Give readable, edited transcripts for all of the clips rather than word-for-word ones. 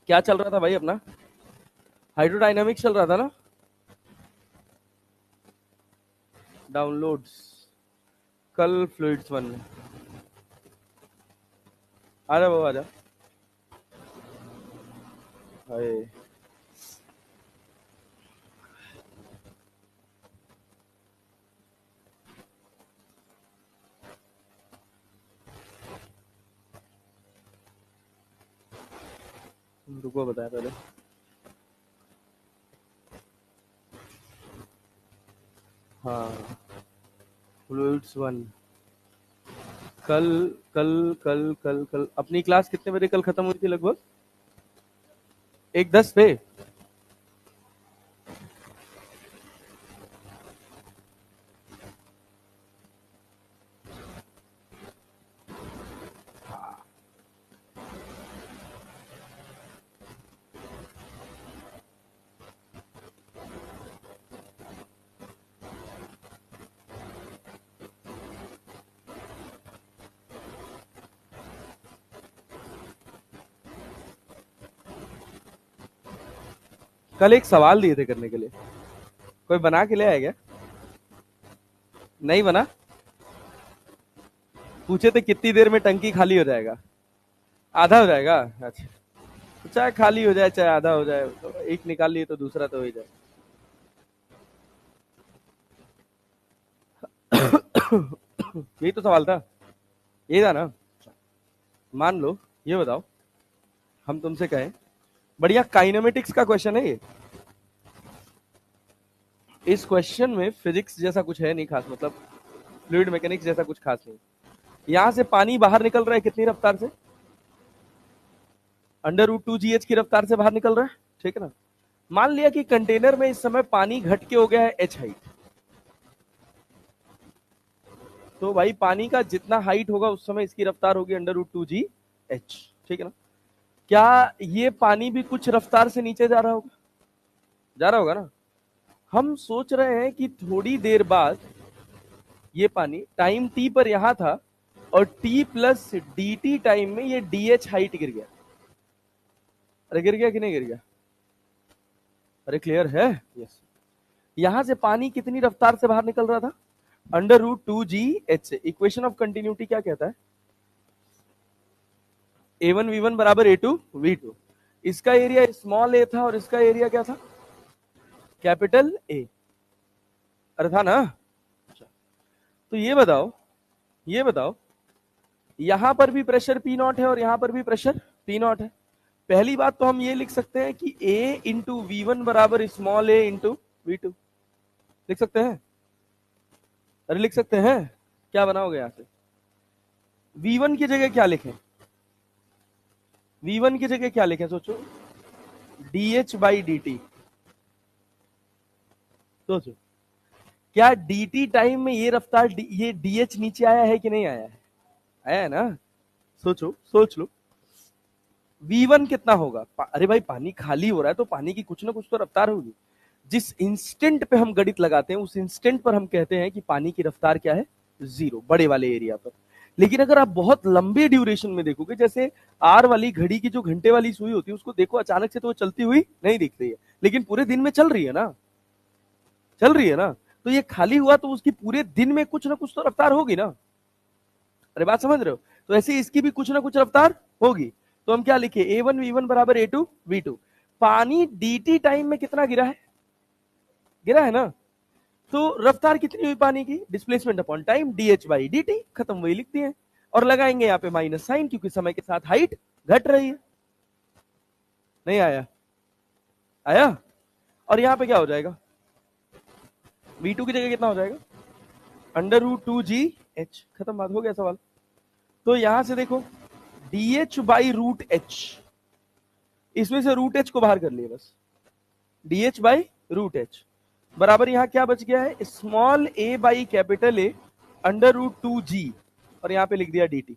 क्या चल रहा था भाई अपना? हाइड्रोडायनामिक्स चल रहा था ना? डाउनलोड्स कल फ्लूइड्स वन में। आ जा बाबा, आ जा। हाय। रुको, बताया पहले। हाँ, फ्लूइड्स वन। कल कल कल कल कल अपनी क्लास कितने बजे कल खत्म हुई थी लगभग? 1:10 पे। कल एक सवाल दिए थे करने के लिए, कोई बना के ले आया क्या? नहीं बना? पूछे थे कितनी देर में टंकी खाली हो जाएगा? आधा हो जाएगा? अच्छा, तो चाहे खाली हो जाए चाहे आधा हो जाए, तो एक निकाल लिए तो दूसरा तो हो ही जाए। यही तो सवाल था, यही था ना? मान लो, ये बताओ, हम तुमसे कहें, बढ़िया काइनेमेटिक्स का क्वेश्चन है ये। इस क्वेश्चन में फिजिक्स जैसा कुछ है नहीं खास, मतलब फ्लूइड मैकेनिक्स जैसा कुछ खास नहीं। यहां से पानी बाहर निकल रहा है कितनी रफ्तार से? √2 GH की रफ्तार से बाहर निकल रहा है, ठीक है ना? मान लिया कि कंटेनर में इस समय पानी घट के हो गया है h हाइट, तो भाई पानी का जितना हाइट होगा उस समय इसकी रफ्तार होगी √2 GH, ठीक है ना? क्या ये पानी भी कुछ रफ्तार से नीचे जा रहा होगा? जा रहा होगा ना? हम सोच रहे हैं कि थोड़ी देर बाद ये पानी टाइम t पर यहां था और t+dt टाइम में ये dh हाइट गिर गया। अरे गिर गया कि नहीं गिर गया? अरे क्लियर है? यस। यहां से पानी कितनी रफ्तार से बाहर निकल रहा था? √2 GH। इक्वेशन ऑफ कंटिन्यूटी क्या कहता है? A1 V1 बराबर A2 V2। इसका एरिया स्मॉल a था और इसका एरिया क्या था? Capital A। अरे था ना? तो ये बताओ, यहां पर भी प्रेशर P0 है और यहां पर भी प्रेशर P0 है। पहली बात तो हम ये लिख सकते हैं कि A × V1 बराबर स्मॉल a × V2। लिख सकते हैं? अरे लिख सकते हैं। क्या बनाओगे यहां से? V1 की जगह क्या लिखें? V1 की जगह क्या लिखें सोचो? dH/dt। सोचो, क्या dt टाइम में ये रफ्तार ये dH नीचे आया है कि नहीं आया है? आया है ना? सोचो, सोच लो। V1 कितना होगा? अरे भाई पानी खाली हो रहा है तो पानी की कुछ ना कुछ तो रफ्तार होगी। जिस इंस्टेंट पे हम गणित लगाते हैं उस इंस्टेंट पर हम कहते हैं कि पानी की रफ्तार क्या है? 0, बड़े वाले एरिया पर। लेकिन अगर आप बहुत लंबे ड्यूरेशन में देखोगे, जैसे आर वाली घड़ी की जो घंटे वाली सुई होती है उसको देखो, अचानक से तो वो चलती हुई नहीं दिख रही है, लेकिन पूरे दिन में चल रही है ना? चल रही है ना? तो ये खाली हुआ तो उसकी पूरे दिन में कुछ ना कुछ तो रफ्तार होगी ना? अरे बात समझ रहे हो? तो ऐसे इसकी भी कुछ ना कुछ रफ्तार होगी। तो हम क्या लिखे? A1 V1 बराबर A2 V2। पानी dt टाइम में कितना गिरा है? गिरा है ना? तो रफ्तार कितनी हुई पानी की? Displacement upon time, dH/dt। खत्म, वही लिखती है। और लगाएंगे यहाँ पे माइनस साइन, क्योंकि समय के साथ हाइट घट रही है। नहीं आया? आया? और यहाँ पे क्या हो जाएगा? V2 की जगह कितना हो जाएगा? √2 GH। खत्म, बात हो गया सवाल। तो यहां से देखो, dH/√h, इसमें से √h को बाहर कर लिए बस। dH/√h बराबर यहां क्या बच गया है? Small a by capital A √2G, और यहां पे लिख दिया dt।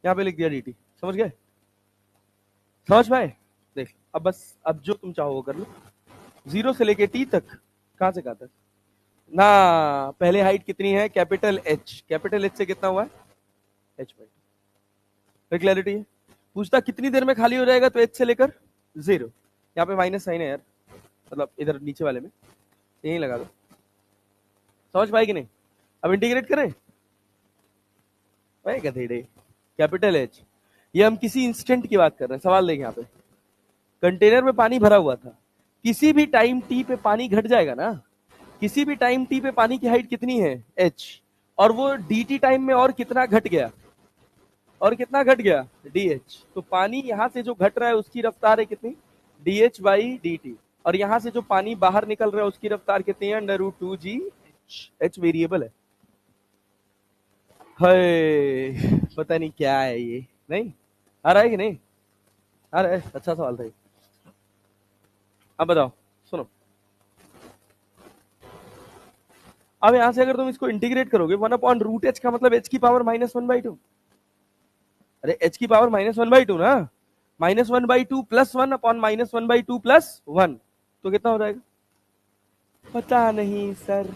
यहां पे लिख दिया dt। समझ गए? समझ पाए? देख, अब बस, अब जो तुम चाहो वो कर लो। 0 से लेके t तक, कहां से कहां तक? ना, पहले हाइट कितनी है, कैपिटल एच, कैपिटल एच से कितना हुआ है, एच बाई। क्लैरिटी है। पूछता कितनी देर में खाली हो जाएगा, तो एच से लेकर 0, यहाँ पे माइनस साइन है यार, मतलब इधर नीचे वाले में यही लगा दो। समझ पाए कि नहीं? अब इंटीग्रेट करें भाई गधेड़े। कैपिटल एच, ये हम किसी इंस्टेंट की बात कर रहे हैं। सवाल देखें यहाँ पे, कंटेनर में पानी भरा हुआ था, किसी भी टाइम टी पे पानी घट जाएगा ना, किसी भी टाइम टी पे पानी की हाइट कितनी है, एच, और वो डी टी टाइम में और कितना घट गया, और कितना घट गया, डी एच। तो पानी यहां से जो घट रहा है उसकी रफ्तार है कितनी, D H by d T, और यहां से जो पानी बाहर निकल रहा है उसकी रफ्तार कितनी है, under root 2 g h. H variable है। हाय पता नहीं क्या है ये, नहीं आ रहा है कि नहीं आ रहा है? अच्छा सवाल था ये। अब बताओ, सुनो, अब यहां से अगर तुम इसको इंटीग्रेट करोगे, 1/रूट एच का मतलब एच की पावर -1/2। अरे एच की पावर -1/2 ना, -1/2 प्लस 1 अपॉन -1/2 प्लस 1, तो कितना हो जाएगा, पता नहीं सर,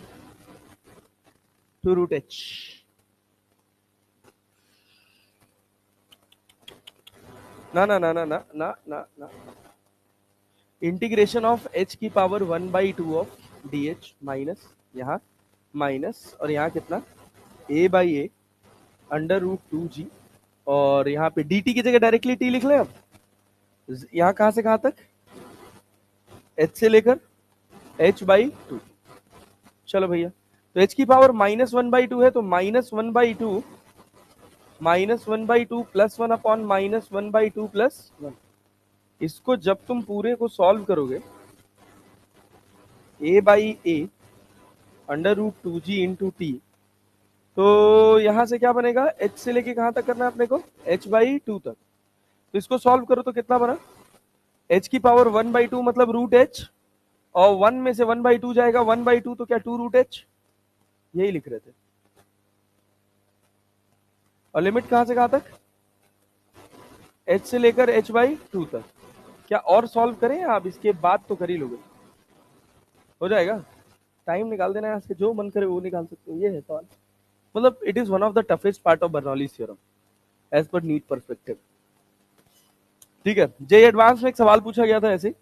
2√h। ना ना ना ना ना ना ना ना, इंटीग्रेशन ऑफ h की power 1/2 of d h minus, यहाँ माइनस, और यहाँ कितना, a by a under root 2 g, और यहाँ पे dt की जगह डायरेक्टली t लिख लें। अब यहाँ कहां से कहां तक, h से लेकर h/2। चलो भैया, तो h की पावर -1/2 है, तो -1/2 -1/2 प्लस 1 अपॉन -1/2 प्लस 1। इसको जब तुम पूरे को सॉल्व करोगे, a by a under root 2 g into t, तो यहां से क्या बनेगा, h से लेके कहां तक करना है अपने को, h/2 तक। तो इसको सॉल्व करो तो कितना बना, h की पावर 1/2 मतलब रूट एच, और 1 में से 1/2 जाएगा, 1/2 तो क्या 2√h, यही लिख रहे थे। और लिमिट कहां से कहां तक, h से लेकर h/2 तक। क्या और सॉल्व करें, आप इसके बाद तो कर ही लोगे, हो जाएगा, टाइम निकाल देना है, जो मन करे वो निकाल सकते हो। ये है सवाल, मतलब it is one of the toughest part of Bernoulli's theorem as per NEET perspective. ठीक है, जे एडवांस में एक सवाल पूछा गया था ऐसे,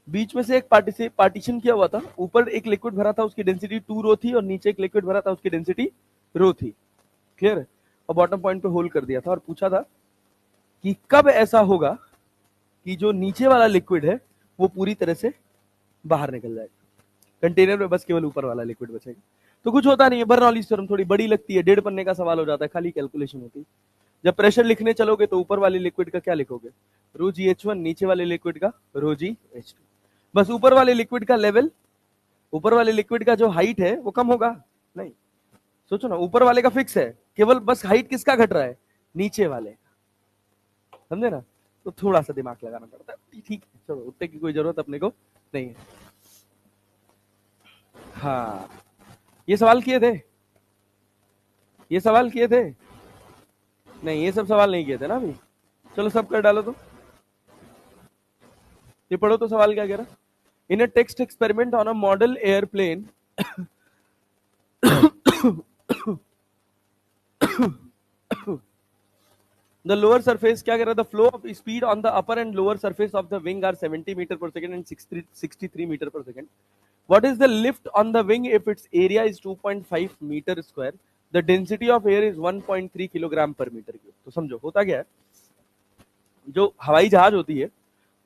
बीच में से एक पार्टीशन किया हुआ था, ऊपर एक लिक्विड भरा था उसकी डेंसिटी 2 रो थी, और नीचे एक लिक्विड भरा था उसकी डेंसिटी रो थी, क्लियर है, और बॉटम पॉइंट पे होल्ड कर दिया था, और पूछा था कि कब ऐसा होगा कि जो नीचे वाला लिक्विड है वो पूरी तरह से बाहर निकल जाएगा, कंटेनर में बस केवल ऊपर वाला लिक्विड बचेगा। तो कुछ होता नहीं है, बर्नौलीज थ्योरम थोड़ी बड़ी लगती है, 1.5 पन्ने का सवाल हो जाता है, खाली कैलकुलेशन होती है। जब प्रेशर लिखने चलोगे तो ऊपर वाले लिक्विड का क्या लिखोगे, रो जी एच वन, नीचे वाले लिक्विड का रो जी एच टू। बस ऊपर वाले लिक्विड का लेवल, ऊपर वाले लिक्विड का जो हाइट है वो कम होगा नहीं, सोचो ना, ऊपर वाले का फिक्स है, केवल बस हाइट किसका घट रहा है, नीचे वाले, समझे ना, तो थोड़ा सा दिमाग लगाना पड़ता है। ठीक है, चलो उतने की कोई जरूरत अपने को नहीं है। हाँ, ये सवाल किए थे, ये सवाल किए थे, नहीं ये सब सवाल नहीं किए थे ना अभी। चलो सब कर डालो, तो ये पढ़ो तो सवाल क्या कह रहा, in a text experiment on a model airplane the lower surface, क्या कह रहा था, flow of speed on the upper and lower surface of the wing are 70 meter per second and 63 meter per second. What is the lift on the wing if its area is 2.5 meter square, the density of air is 1.3 kilogram पर metre cube. तो समझो होता क्या है, जो हवाई जहाज होती है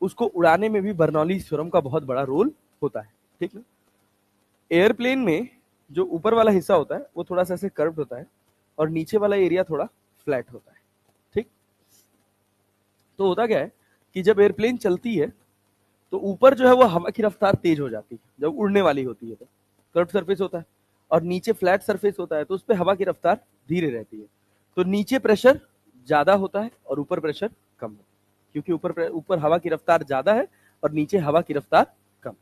उसको उड़ाने में भी बर्नौलीज थ्योरम का बहुत बड़ा रोल होता है, ठीक ना। एयरप्लेन में जो ऊपर वाला हिस्सा होता है वो थोड़ा सा ऐसे कर्व्ड होता है, और नीचे वाला एरिया थोड़ा फ्लैट होता है, ठीक। तो होता क्या है कि जब एयरप्लेन चलती है तो ऊपर जो है वो हवा की रफ्तार तेज हो जाती है, जब उड़ने वाली होती है तो कर्व सरफेस होता है, और नीचे फ्लैट सरफेस होता है तो उस पर हवा की रफ्तार धीरे रहती है। तो नीचे प्रेशर ज्यादा होता है और ऊपर प्रेशर कम होता है, क्योंकि ऊपर हवा की रफ्तार ज्यादा है और नीचे हवा की रफ्तार कम,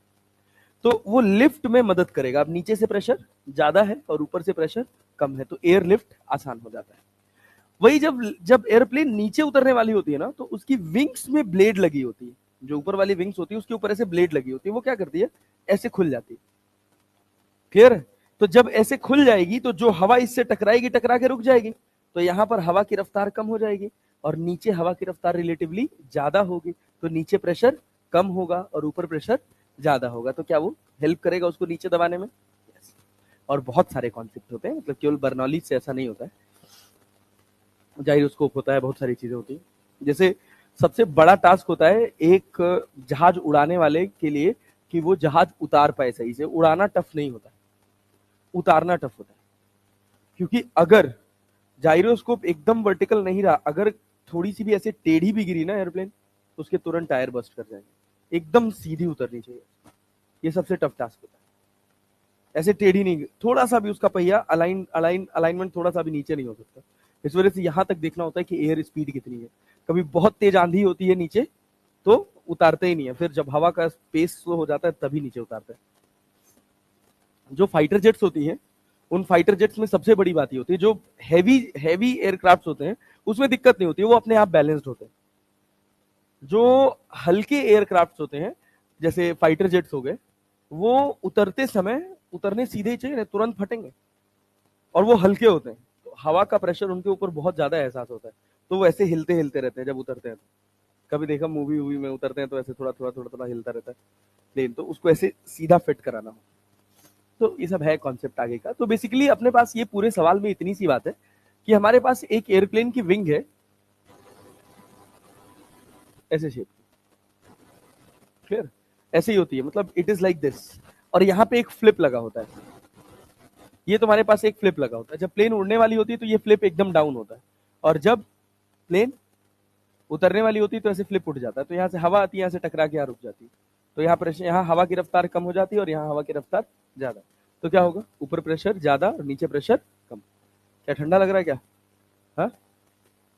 तो वो लिफ्ट में मदद करेगा। अब नीचे से प्रेशर ज्यादा है और ऊपर से प्रेशर कम है, तो एयर लिफ्ट आसान हो जाता है। वही जब जब एयरप्लेन नीचे उतरने वाली होती है ना, तो उसकी विंग्स में ब्लेड लगी होती है, जो ऊपर वाली विंग्स होती है उसके ऊपर ऐसे ब्लेड लगी होती है, वो क्या करती है, ऐसे खुल जाती है, क्लियर है। तो जब ऐसे खुल जाएगी तो जो हवा इससे टकराएगी, टकरा के रुक जाएगी, तो यहाँ पर हवा की रफ्तार कम हो जाएगी और नीचे हवा की रफ्तार रिलेटिवली ज्यादा होगी, तो नीचे प्रेशर कम होगा और ऊपर प्रेशर ज्यादा होगा। तो क्या वो हेल्प करेगा उसको नीचे दबाने में? yes. और बहुत सारे कॉन्सेप्ट होते हैं, मतलब केवल बर्नौली से ऐसा नहीं होता है, जाइरोस्कोप होता है, बहुत सारी चीजें होती है। जैसे सबसे बड़ा टास्क होता है एक जहाज उड़ाने वाले के लिए कि वो जहाज उतार पाए सही से। उड़ाना टफ नहीं होता, उतारना टफ होता है, क्योंकि अगर जाइरोस्कोप एकदम वर्टिकल नहीं रहा, अगर थोड़ी सी भी ऐसे टेढ़ी भी गिरी ना एयरप्लेन, तो उसके तुरंत टायर बस्ट कर जाएंगे। एकदम सीधी उतरनी चाहिए, ये सबसे टफ टास्क होता है। ऐसे टेढ़ी नहीं, थोड़ा सा भी उसका पहिया अलाइनमेंट थोड़ा सा भी नीचे नहीं हो सकता। इस वजह से यहां तक देखना होता है कि एयर स्पीड कितनी है। कभी बहुत तेज आंधी होती है नीचे तो उतारते ही नहीं है, फिर जब हवा का स्पेस स्लो हो जाता है तभी नीचे उतारते हैं। जो फाइटर जेट्स होती हैं, उन फाइटर जेट्स में सबसे बड़ी बात ये होती है, जो हैवी एयरक्राफ्ट होते हैं उसमें दिक्कत नहीं होती है, वो अपने आप बैलेंस्ड होते हैं। जो हल्के एयरक्राफ्ट होते हैं जैसे फाइटर जेट्स हो गए, वो उतरते समय उतरने सीधे ही चाहिए, तुरंत फटेंगे, और वो हल्के होते हैं, तो हवा का प्रेशर उनके ऊपर बहुत ज्यादा एहसास होता है, तो वो ऐसे हिलते हिलते रहते हैं जब उतरते हैं। कभी देखा मूवी वूवी में उतरते हैं तो ऐसे थोड़ा थोड़ा थोड़ा थोड़ा हिलता रहता है प्लेन, तो उसको ऐसे सीधा फिट कराना हो। तो ये सब है कॉन्सेप्ट आगे का। तो बेसिकली अपने पास ये पूरे सवाल में इतनी सी बात है कि हमारे पास एक एयरप्लेन की विंग है ऐसे शेप, क्लियर, ऐसे ही होती है, मतलब इट इज लाइक दिस, और यहाँ पे एक फ्लिप लगा होता है। ये तुम्हारे पास एक फ्लिप लगा होता है, जब प्लेन उड़ने वाली होती है तो ये फ्लिप एकदम डाउन होता है, और जब प्लेन उतरने वाली होती है तो ऐसे फ्लिप उठ जाता है, तो यहाँ से हवा आती है, यहाँ से टकरा के यहाँ रुक जाती है, तो यहाँ प्रेशर, यहाँ हवा की रफ्तार कम हो जाती है और यहाँ हवा की रफ्तार ज्यादा। तो क्या होगा, ऊपर प्रेशर ज्यादा और नीचे प्रेशर कम। क्या ठंडा लग रहा है क्या? हाँ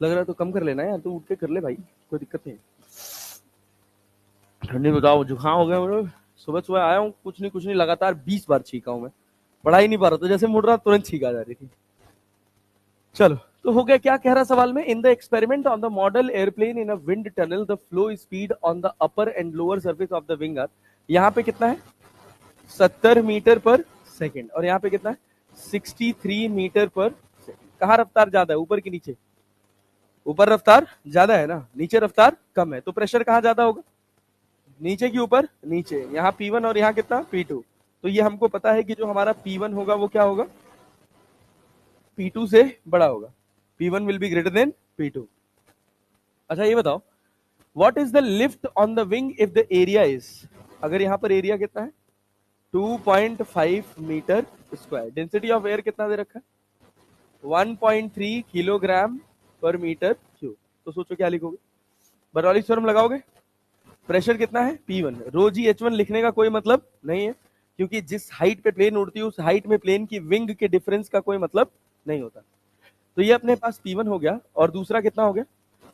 लग रहा है तो कम कर लेना यार, तू उठ के कर ले भाई, कोई दिक्कत नहीं है। ठंडी बताओ, जुकाम हो गया मुझे, सुबह सुबह आया हूँ, कुछ नहीं लगातार 20 बार छींका हूँ मैं, पढ़ा ही नहीं पा रहा, तो जैसे मुड़ रहा तुरंत छींका जा रही थी। चलो, तो हो गया। क्या कह रहा सवाल में, in the experiment on the model airplane in a wind tunnel the flow speed on the upper and lower surface of the wing are, यहाँ पे कितना है 70 मीटर पर सेकेंड, और यहाँ पे कितना है 63 मीटर पर सेकेंड। कहाँ रफ्तार ज्यादा है, ऊपर की नीचे? ऊपर रफ्तार ज्यादा है ना, नीचे रफ्तार कम है, तो प्रेशर कहाँ ज्यादा होगा, नीचे की ऊपर? नीचे। यहाँ P1 और यहाँ कितना P2, तो ये हमको पता है कि जो हमारा P1 होगा वो क्या होगा, P2 से बड़ा होगा, P1 will be greater than P2। अच्छा ये बताओ, what is the lift on the wing if the area is, अगर यहाँ पर एरिया कितना है 2.5 meter square, density of air कितना दे रखा है 1.3 किलोग्राम पर मीटर क्यूब, तो सोचो क्या लिखोगे, बर्नौली थ्योरम लगाओगे, प्रेशर कितना है P1, रो जी H1 लिखने का कोई मतलब नहीं है, क्योंकि जिस हाइट पे प्लेन उड़ती है उस हाइट में प्लेन की विंग के डिफरेंस का कोई मतलब नहीं होता। तो ये अपने पास P1 हो गया, और दूसरा कितना हो गया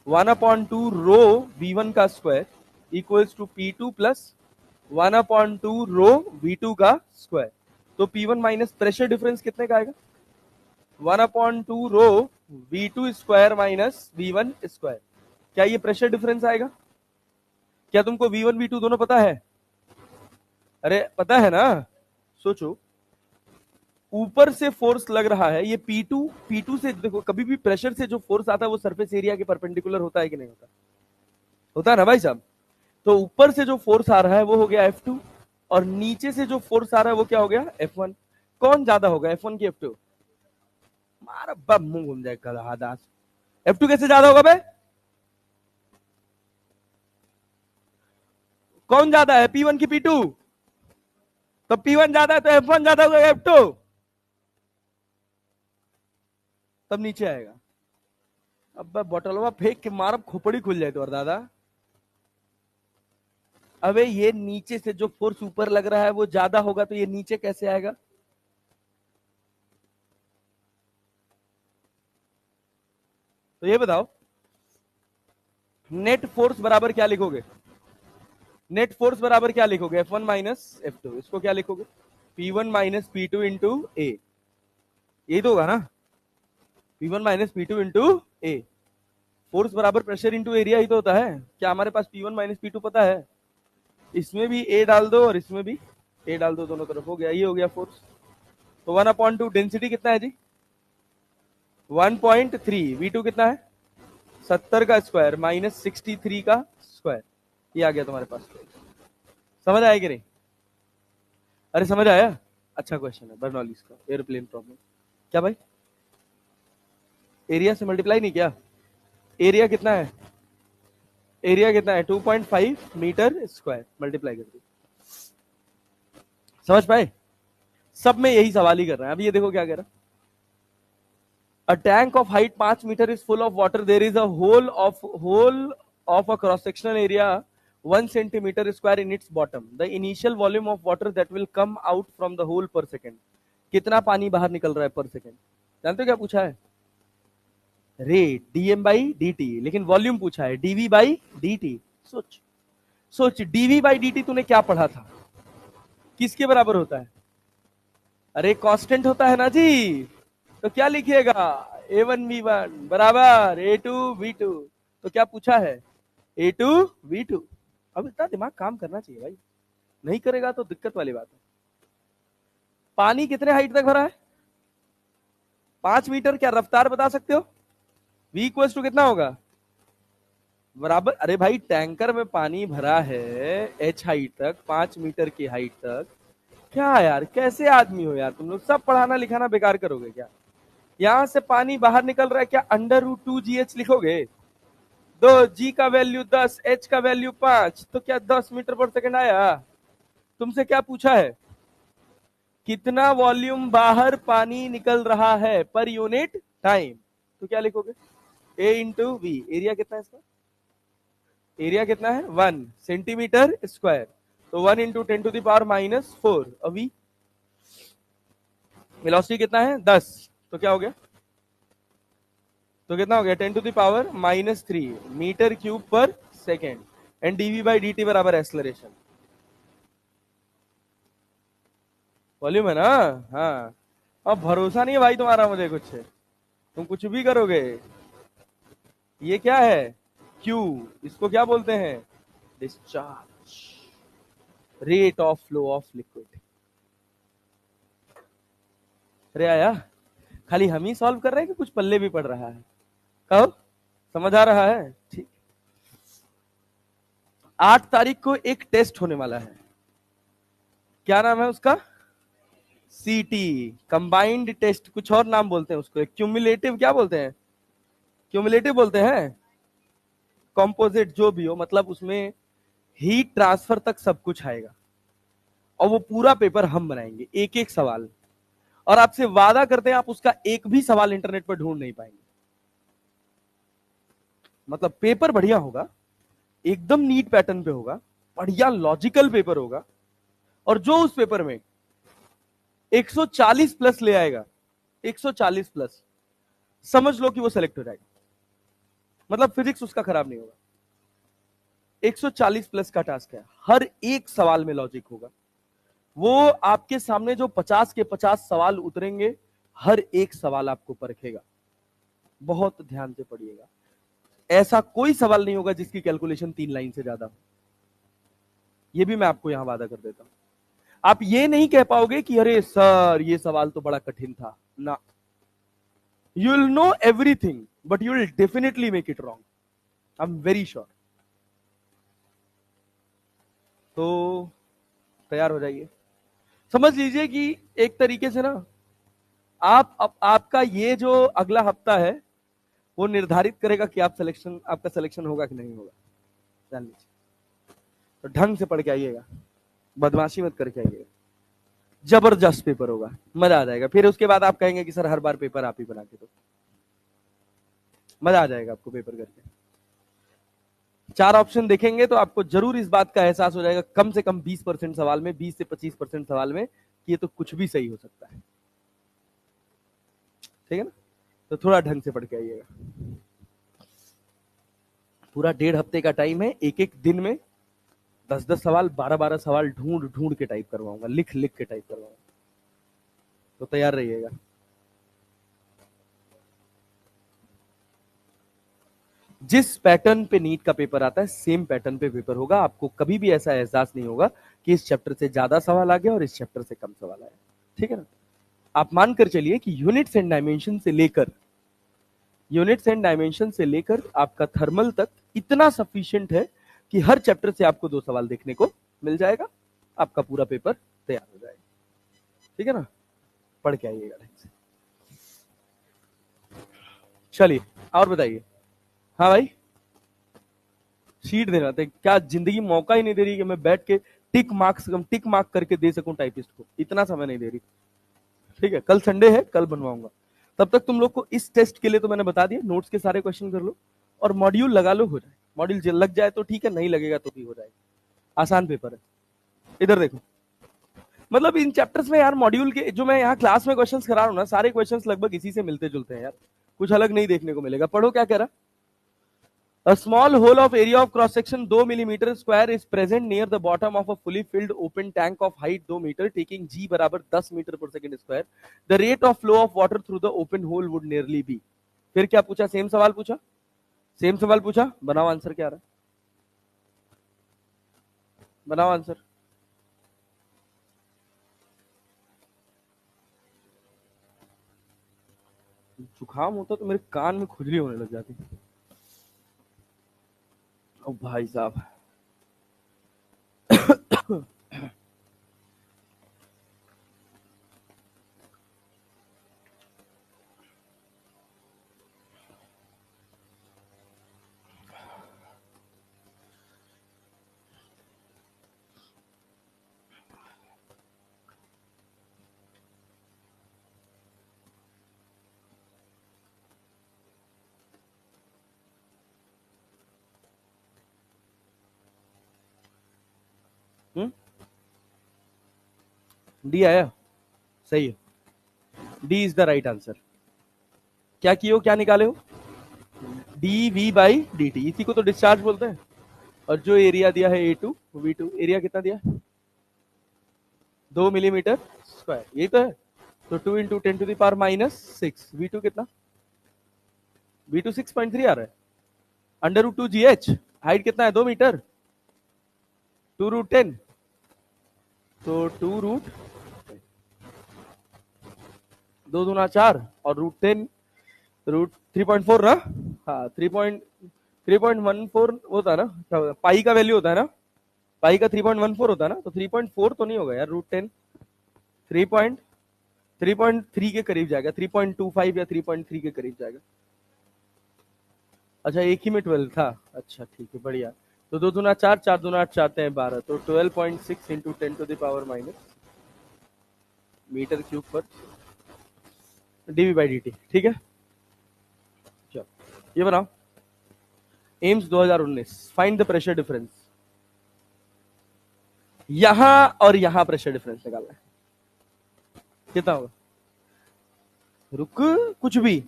1/2 रो V1 का square equals to P2 plus 1/2 rho V2 का स्क्वायर। तो P1 माइनस प्रेशर डिफरेंस कितने का आएगा 1/2 rho V2 square minus V1 square. क्या ये प्रेशर डिफरेंस आएगा? क्या तुमको V1 V2 दोनों पता है? अरे पता है ना, सोचो, ऊपर से फोर्स लग रहा है, ये P2 से देखो, कभी भी प्रेशर से जो फोर्स आता है वो सरफेस एरिया के परपेंडिकुलर होता है कि नहीं होता? होता है ना भाई साहब। तो ऊपर से जो फोर्स आ रहा है वो हो गया F2, और नीचे से जो फोर्स आ रहा है वो क्या हो गया F1। कौन ज्यादा होगा, F1 की F2? मारा बब मुंह घूम जाएगा दास, F2 कैसे ज्यादा होगा भाई? कौन ज्यादा है, P1 की P2? तो P1 ज्यादा है तो F1 ज्यादा होगा F2, तब नीचे आएगा। अब बोतलवा फेंक के मारब खोपड़ी खुल जाए तो, और दादा अबे ये नीचे से जो फोर्स ऊपर लग रहा है वो ज्यादा होगा, तो ये नीचे कैसे आएगा? तो ये बताओ, नेट फोर्स बराबर क्या लिखोगे, नेट फोर्स बराबर क्या लिखोगे F1 माइनस F2, इसको क्या लिखोगे P1 माइनस P2 इंटू ए, यही तो होगा ना, P1 माइनस P2 इंटू ए। फोर्स बराबर प्रेशर इंटू एरिया ही तो होता है। क्या हमारे पास P1 माइनस P2 पता है? इसमें भी ए डाल दो और इसमें भी ए डाल दो, दोनों तरफ हो गया, ये हो गया फोर्स। तो 1/2 डेंसिटी कितना है जी 1.3 V2 कितना है 70 का स्क्वायर माइनस 63 का स्क्वायर ये आ गया तुम्हारे पास समझ आया कि नहीं अरे समझ आया अच्छा क्वेश्चन है बर्नौलीज का एयरप्लेन प्रॉब्लम क्या भाई एरिया से मल्टीप्लाई नहीं किया एरिया कितना है 2.5 मीटर स्क्वायर मल्टीप्लाई कर दी समझ पाए सब में यही सवाल ही कर रहे हैं अब ये देखो क्या कह रहा A tank of height 5 meter is full of water. There is a hole of a cross-sectional area 1 centimeter square in its bottom. The initial volume of water that will come out from the hole per second. कितना पानी बाहर निकल रहा है पर second जानते हो क्या पूछा है रेट dm by dt लेकिन वॉल्यूम पूछा है dv by dt सोच dv by dt तूने क्या पढ़ा था किसके बराबर होता है अरे कांस्टेंट होता है ना जी तो क्या लिखिएगा a1 v1 बराबर a2 v2 तो क्या पूछा है a2 v2 अब इतना दिमाग काम करना चाहिए भाई नहीं करेगा तो दिक्कत वाली बात है पानी कितने हाइट तक भरा है 5 मीटर क्या रफ्तार बता सकते हो v इक्वल्स टू कितना होगा बराबर अरे भाई टैंकर में पानी भरा है h हाइट तक 5 मीटर की हाइट तक क्या यार कैसे आदमी हो यार तुम लोग सब पढ़ाना लिखाना बेकार करोगे क्या यहां से पानी बाहर निकल रहा है क्या √2gh लिखोगे दो g का वैल्यू 10 h का वैल्यू 5 तो क्या 10 मीटर पर सेकंड आया तुमसे क्या पूछा है कितना वॉल्यूम बाहर पानी निकल रहा है पर यूनिट टाइम तो क्या लिखोगे a इंटू वी एरिया कितना है इसका एरिया कितना है 1 सेंटीमीटर स्क्वायर तो 1 इंटू 10⁻⁻⁴ अभी वेलोसिटी कितना है 10 तो क्या हो गया तो कितना हो गया 10⁻⁻³ मीटर क्यूब पर second and d v by d t बराबर एक्सलरेशन वॉल्यूम है ना हाँ अब भरोसा नहीं है भाई तुम्हारा मुझे कुछ तुम कुछ भी करोगे ये क्या है क्यू इसको क्या बोलते हैं discharge rate of flow of liquid अरे आया खाली हम ही सॉल्व कर रहे हैं कि कुछ पल्ले भी पड़ रहा है कहो समझ आ रहा है ठीक 8 तारीख को एक टेस्ट होने वाला है क्या नाम है उसका सीटी कंबाइंड टेस्ट कुछ और नाम बोलते हैं उसको क्यूमुलेटिव क्या बोलते हैं क्यूमुलेटिव बोलते हैं कॉम्पोजिट जो भी हो मतलब उसमें हीट ट्रांसफर तक सब कुछ आएगा और वो पूरा पेपर हम बनाएंगे एक एक सवाल और आपसे वादा करते हैं आप उसका एक भी सवाल इंटरनेट पर ढूंढ नहीं पाएंगे मतलब पेपर बढ़िया होगा एकदम नीट पैटर्न पे होगा बढ़िया लॉजिकल पेपर होगा और जो उस पेपर में 140 प्लस ले आएगा 140 प्लस समझ लो कि वो सेलेक्ट हो जाएगा मतलब फिजिक्स उसका खराब नहीं होगा 140 प्लस का टास्क है हर एक सवाल में लॉजिक होगा वो आपके सामने जो 50 के 50 सवाल उतरेंगे हर एक सवाल आपको परखेगा बहुत ध्यान से पढ़िएगा ऐसा कोई सवाल नहीं होगा जिसकी कैलकुलेशन 3 लाइन से ज्यादा हो ये भी मैं आपको यहां वादा कर देता हूं आप ये नहीं कह पाओगे कि अरे सर ये सवाल तो बड़ा कठिन था ना you will know everything but you will definitely make it wrong I am very sure तो तैयार हो जाइए समझ लीजिए कि एक तरीके से ना आपका ये जो अगला हफ्ता है वो निर्धारित करेगा कि आपका सिलेक्शन होगा कि नहीं होगा जान लीजिए तो ढंग से पढ़ के आइएगा बदमाशी मत करके आइएगा जबरदस्त पेपर होगा मजा आ जाएगा फिर उसके बाद आप कहेंगे कि सर हर बार पेपर आप ही बना के दो मजा आ जाएगा आपको पेपर करके 4 ऑप्शन देखेंगे तो आपको जरूर इस बात का एहसास हो जाएगा कम से कम 20% सवाल में 20 से 25% सवाल में कि ये तो कुछ भी सही हो सकता है ठीक है ना तो थोड़ा ढंग से पढ़ के आइएगा पूरा 1.5 हफ्ते का टाइम है एक एक दिन में 10-10 सवाल 12-12 सवाल ढूंढ के टाइप करवाऊंगा लिख के टाइप करवाऊंगा तो तैयार रहिएगा जिस पैटर्न पे नीट का पेपर आता है सेम पैटर्न पे पेपर होगा आपको कभी भी ऐसा एहसास नहीं होगा कि इस चैप्टर से ज्यादा सवाल आ गया और इस चैप्टर से कम सवाल आया ठीक है ना आप मानकर चलिए कि यूनिट्स एंड डायमेंशन से लेकर आपका थर्मल तक इतना सफिशिएंट है कि हर चैप्टर से आपको 2 सवाल देखने को मिल जाएगा, आपका पूरा पेपर तैयार हो जाएगा। ठीक है ना, पढ़ के आइएगा ढंग से। चलिए और बताइए। हाँ भाई, शीट देना था क्या? जिंदगी मौका ही नहीं दे रही कि मैं बैठ के टिक मार्क करके दे सकूं टाइपिस्ट को, इतना समय नहीं दे रही। ठीक है, कल संडे है, कल बनवाऊंगा। तब तक तुम लोग को इस टेस्ट के लिए तो मैंने बता दिया, नोट्स के सारे क्वेश्चन कर लो और मॉड्यूल लगा लो, हो जाए। मॉड्यूल लग जाए तो ठीक है, नहीं लगेगा तो भी हो जाएगा। आसान पेपर है। इधर देखो, मतलब इन चैप्टर्स में यार मॉड्यूल के जो मैं यहाँ क्लास में क्वेश्चंस करा रहा हूँ ना, सारे क्वेश्चंस लगभग इसी से मिलते जुलते हैं यार, कुछ अलग नहीं देखने को मिलेगा। पढ़ो क्या कह रहा। A small hole of area of cross section 2 millimeter square is present near the bottom of a fully filled open tank of height 2 meter, taking G बराबर 10 मीटर पर second square. The rate of flow of water through the open hole would nearly be. फिर क्या पूछा? Same सवाल पूछा, बनाओ answer क्या आ रहा है, बनाओ आंसर। जुकाम होता तो मेरे कान में खुजली होने लग जाती। ओ भाई साहब डी आया, सही है, d is the right answer. क्या किए, क्या निकाले हो? D v by d t, इसी को तो डिस्चार्ज बोलते हैं। और जो एरिया दिया है A2 V2, एरिया कितना दिया? 2 मिलीमीटर स्क्वायर, यही तो है। तो 2 into 10 to the power -6, V2 कितना? V2 6.3 आ रहा है। अंडर रूट 2 GH, हाइट कितना है? 2 मीटर, 2 रूट 10, तो 2 रूट 2 दूना 4 और रूट 10 रूट 3.4 ना, हाँ 3.14 होता है ना, पाई का वैल्यू होता है ना, पाई का 3.14 होता है ना, तो 3.4 तो नहीं होगा यार, रूट 10 3.3 के करीब जाएगा, 3.25 या 3.3 के करीब जाएगा। अच्छा, एक ही में 12 था, अच्छा ठीक है, बढ़िया। तो 2 दूना 4, 4 दूना 8, 4 हैं 12, तो 12.6 into 10 to the power minus meter cube पर डीवी बाई डी टी। ठीक है, चलो ये बनाओ। AIIMS 2019, find the pressure difference. यहां और यहां प्रेशर डिफरेंस निकालना है, कितना होगा? रुक, कुछ भी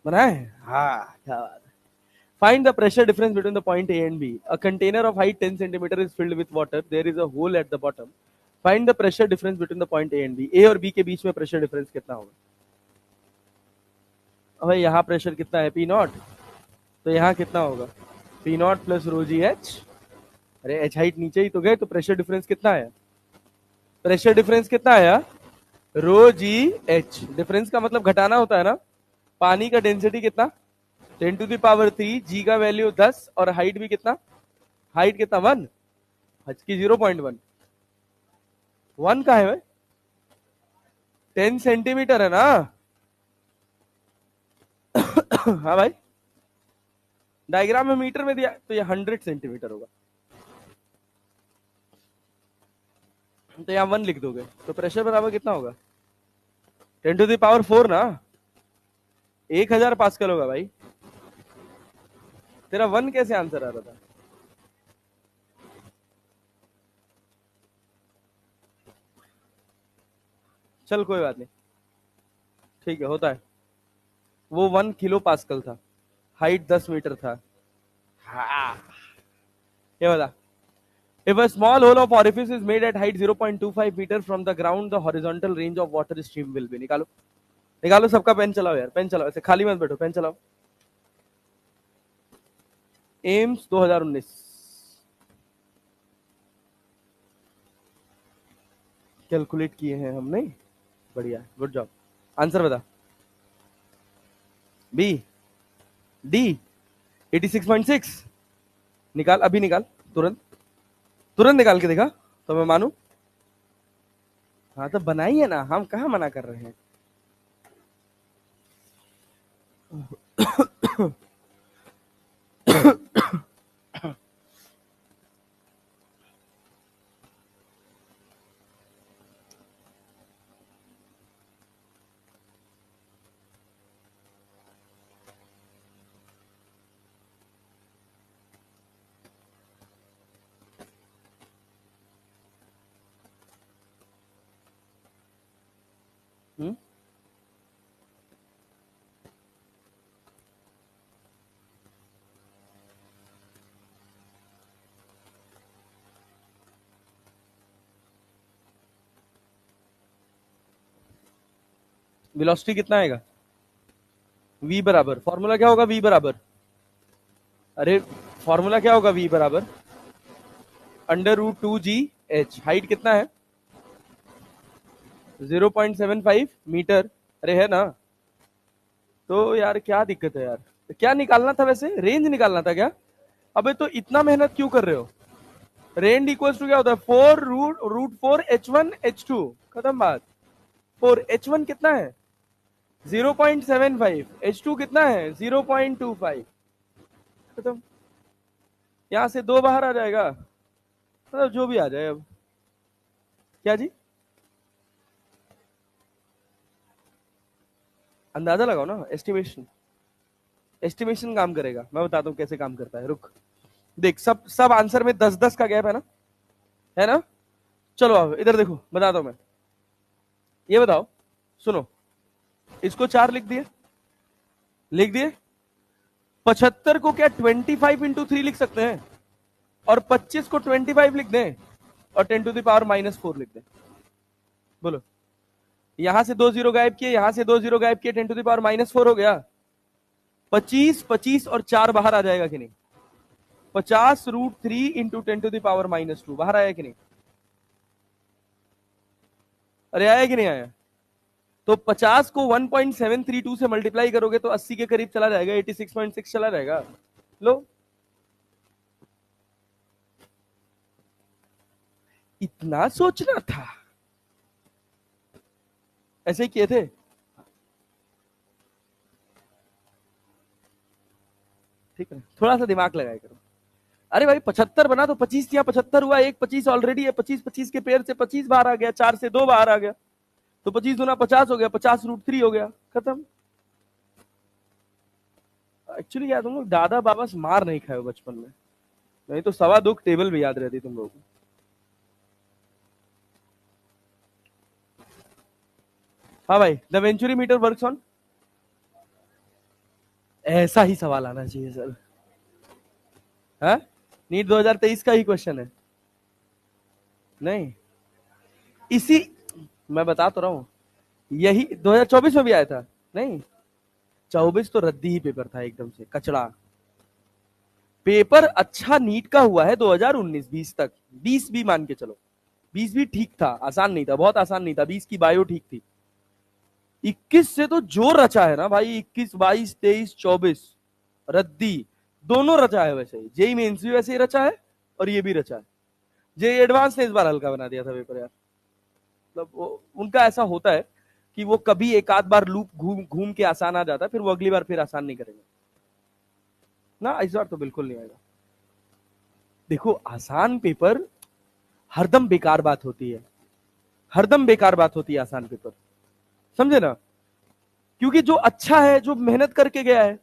बनाए, हाँ क्या बात है। Find the pressure difference between the point A and B. A container of height 10 centimeter is filled with water. There is a hole at the bottom. Find the pressure difference between the point A and B. A और B के बीच में pressure difference कितना होगा? अबे यहाँ pressure कितना है? P not, तो यहाँ कितना होगा? P not plus rho g H. अरे एच हाइट नीचे ही तो गए, तो प्रेशर डिफरेंस कितना आया? प्रेशर डिफरेंस कितना आया? रो जी एच। डिफरेंस का मतलब घटाना होता है ना। पानी का डेंसिटी कितना? 10 टू द पावर 3, जी का वैल्यू 10 और हाइट भी कितना? हाइट कितना? 1, हज की 0.1, 1 का है भाई, 10 सेंटीमीटर है ना। हाँ भाई, डायग्राम में मीटर में दिया तो ये 100 सेंटीमीटर होगा, तो यहाँ 1 लिख दोगे तो प्रेशर बराबर कितना होगा? 10 टू द पावर 4 ना, 1000 पास्कल होगा भाई। तेरा 1 कैसे आंसर आ रहा था? चल कोई बात नहीं, ठीक है, होता है। वो 1 किलो पास्कल था, हाइट 10 मीटर था। हाँ, ये बता। If a small hole of orifice is made at height 0.25 meter from the ground, the horizontal range of water stream will be. निकालो निकालो, सबका पेन चलाओ यार, पेन चलाओ, ऐसे खाली मत बैठो, पेन चलाओ। एम्स 2019 कैलकुलेट किए हैं हमने। बढ़िया, गुड जॉब। आंसर बता। B, d, 86.6। निकाल, अभी निकाल, तुरंत, तुरंत निकाल के दिखा तो मैं मानू। हाँ तो बनाइए ना, हम कहाँ मना कर रहे हैं। वेलोसिटी कितना आएगा? v बराबर, फॉर्मूला क्या होगा v बराबर? अरे फॉर्मूला क्या होगा v बराबर? √2g h। हाइट कितना है? 0.75 मीटर। अरे है ना? तो यार क्या दिक्कत है यार? तो क्या निकालना था वैसे? रेंज निकालना था क्या? अबे तो इतना मेहनत क्यों कर रहे हो? रेंज इक्वल्स टू क्या होता है? 4√4 h1 h2। खत्म बात। 4 h1 कितना है? 0.75। h2 कितना है? 0.25। खत्म। यहां से 2 बाहर आ जाएगा, मतलब जो भी आ जाए अब। क्या जी? अंदाजा लगाओ ना, एस्टिमेशन। एस्टिमेशन काम करेगा, मैं बताता हूँ कैसे काम करता है, रुक। देख, सब सब आंसर में 10-10 का गैप है ना? है ना? चलो अब इधर देखो, बताता हूं मैं। ये बताओ, सुनो, इसको 4 लिख दिए, लिख दिए। 75 को क्या 25 × 3 लिख सकते हैं? और 25 को 25 लिख दें, और 10⁻⁻⁴ लिख दें? बोलो। यहां से 2 जीरो गायब किए, यहां से 2 जीरो गायब किए, 10⁻⁻⁴ हो गया। 25, 25 और 4 बाहर आ जाएगा कि नहीं? 50√3 × 10⁻⁻² बाहर आया कि नहीं? अरे आया कि नहीं आया? तो 50 को 1.732 से मल्टीप्लाई करोगे तो 80 के करीब चला जाएगा, 86.6 चला जाएगा। लो, इतना सोचना था, ऐसे ही किए थे। ठीक है, थोड़ा सा दिमाग लगाया करो। अरे भाई 75 बना तो 25 या 75 हुआ, एक 25 ऑलरेडी है, 25 के पेयर से 25 बाहर आ गया, 4 से 2 बाहर आ गया, तो 25 गुना 50 हो गया, 50√3 हो गया, खत्म। एक्चुअली क्या, तुम लोग दादा बाबा से मार नहीं खाए हो बचपन में, नहीं तो सवा दो टेबल भी याद रहती तुम लोगों को। हाँ भाई, the venturi meter works on, ऐसा ही सवाल आना चाहिए सर। हाँ, नीट 2023 का ही क्वेश्चन है। नहीं, इसी, मैं बता तो रहा हूँ, यही 2024 में भी आया था। नहीं, 24 तो रद्दी ही पेपर था, एकदम से कचड़ा पेपर। अच्छा नीट का हुआ है 2019-20 तक, 20 भी मान के चलो, 20 भी ठीक था, आसान नहीं था, बहुत आसान नहीं था, 20 की बायो ठीक थी। 21 से तो जो रचा है ना भाई, 21, 22, 23, 24 रद्दी, दोनों रचा है वैसे ही। जेई मेंस भी वैसे ही रचा है, और ये भी रचा है। जेई एडवांस ने इस बार हल्का बना दिया था पेपर यार, मतलब वो उनका ऐसा होता है कि वो कभी एक आध बार लूप घूम घूम के आसान आ जाता है, फिर वो अगली बार फिर आसान नहीं करेंगे ना। इस बार तो बिल्कुल नहीं आएगा। देखो, आसान पेपर हरदम बेकार बात होती है, हरदम बेकार बात होती है आसान पेपर, समझे ना? क्योंकि जो अच्छा है, जो मेहनत करके गया है,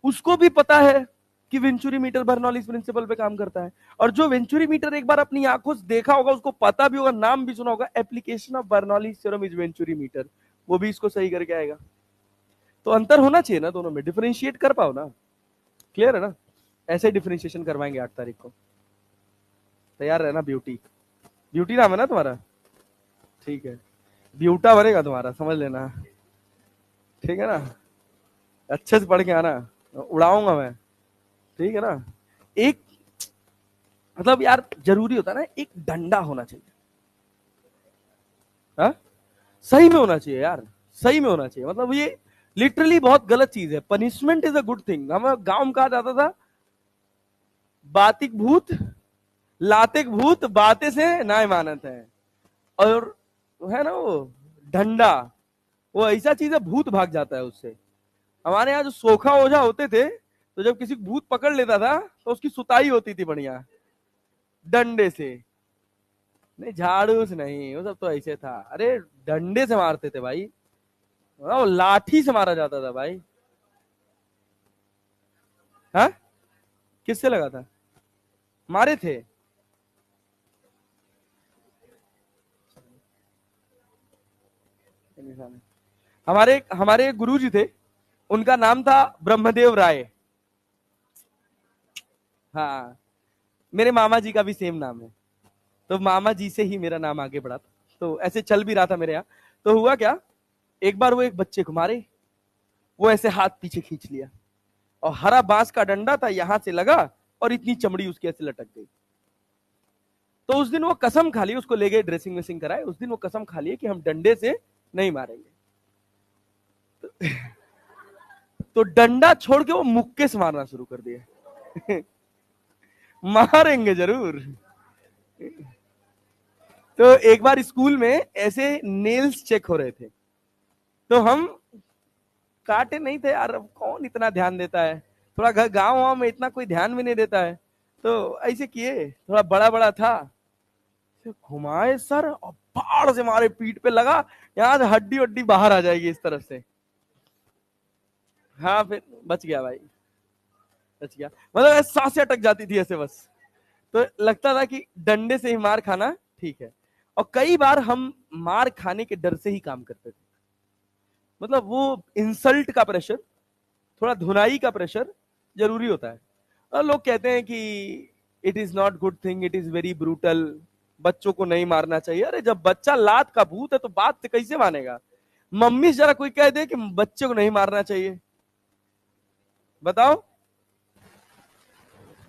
उसको भी पता है कि वेंचुरी मीटर बर्नौलीज प्रिंसिपल पे काम करता है। और जो वेंचुरी मीटर एक बार अपनी आंखों से देखा होगा, उसको पता भी होगा, नाम भी सुना होगा, application of Bernoulli's theorem is venturi meter, वो भी इसको सही करके आएगा। तो अंतर होना चाहिए ना दोनों में, डिफरेंशिएट कर पाओ ना। क्लियर है ना? ऐसे डिफरेंशिएशन करवाएंगे 8 तारीख को। तैयार रहना ब्यूटी। ब्यूटी नाम है ना तुम्हारा? ठीक है, ब्यूटा बनेगा तुम्हारा, समझ लेना। ठीक है ना? अच्छे से पढ़ के आना, उड़ाऊंगा मैं। ठीक है ना? एक, मतलब यार जरूरी होता है ना, एक डंडा होना चाहिए। हा? सही में होना चाहिए यार, सही में होना चाहिए। मतलब ये लिटरली बहुत गलत चीज है। Punishment is a good thing. हमें गांव में कहा जाता था बातिक भूत लातिक भूत बातें से ना मानत है। और है ना वो डंडा, वो ऐसा चीज है भूत भाग जाता है उससे। हमारे यहाँ जो सोखा ओझा होते थे, तो जब किसी भूत पकड़ लेता था तो उसकी सुताई होती थी बढ़िया डंडे से। नहीं झाड़ू से नहीं, वो सब तो ऐसे था। अरे डंडे से मारते थे भाई, वो लाठी से मारा जाता था भाई। हाँ, किससे लगा था? मारे थे? हमारे हमारे गुरु जी थे, उनका नाम था ब्रह्मदेव राय। हाँ, मेरे मामा जी का भी सेम नाम है, तो मामा जी से ही मेरा नाम आगे बढ़ा था। तो ऐसे चल भी रहा था मेरे यहाँ। तो हुआ क्या, एक बार वो एक बच्चे को मारे, वो ऐसे हाथ पीछे खींच लिया, और हरा बांस का डंडा था, यहां से लगा और इतनी चमड़ी उसकी ऐसे लटक गई। तो उस दिन वो कसम खा ली, उसको ले गए ड्रेसिंग वेसिंग कराए, उस दिन वो कसम खा लिए कि हम डंडे से नहीं मारेंगे। तो डंडा छोड़ के वो मुक्के से मारना शुरू कर दिया। मारेंगे जरूर। तो एक बार स्कूल में ऐसे नेल्स चेक हो रहे थे, तो हम काटे नहीं थे यार, अब कौन इतना ध्यान देता है, थोड़ा घर गांव वाँव में इतना कोई ध्यान भी नहीं देता है। तो ऐसे किए, थोड़ा बड़ा बड़ा था, घुमाए सर और फाड़ से मारे, पीठ पे लगा, यहाँ से हड्डी वड्डी बाहर आ जाएगी इस तरफ से। हाँ फिर बच गया भाई, बच गया। मतलब ऐसे सांसें अटक जाती थी ऐसे बस। तो लगता था कि डंडे से ही मार खाना ठीक है। और कई बार हम मार खाने के डर से ही काम करते थे। मतलब वो इंसल्ट का प्रेशर, थोड़ा धुनाई का प्रेशर जरूरी होता है। और लोग कहते हैं कि it is not good thing, it is very brutal, बच्चों को नहीं मारना चाहिए। अरे जब बच्चा लात का भूत है तो बात से कैसे मानेगा? मम्मी से जरा कोई कह दे कि बच्चे को नहीं मारना चाहिए, बताओ।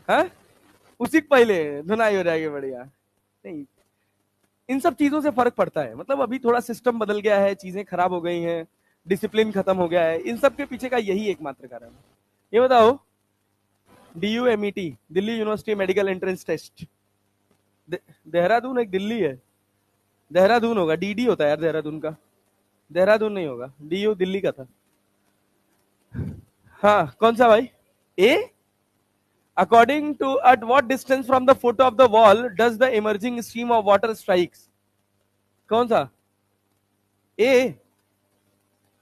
है, उसी के पहले धुनाई हो जाएगी बढ़िया। नहीं, इन सब चीजों से फर्क पड़ता है। मतलब अभी थोड़ा सिस्टम बदल गया है, चीजें खराब हो गई हैं, डिसिप्लिन खत्म हो गया है, इन सब के पीछे का यही एकमात्र कारण है। ये बताओ, DUMET, Delhi university medical entrance test, Dehradun एक दिल्ली है, देहरादून होगा, DD होता है यार देहरादून का, देहरादून नहीं होगा, DU दिल्ली का था। हाँ कौन सा भाई? Uh, according to at what distance from the foot of the wall does the emerging stream of water strikes? कौन सा? ए,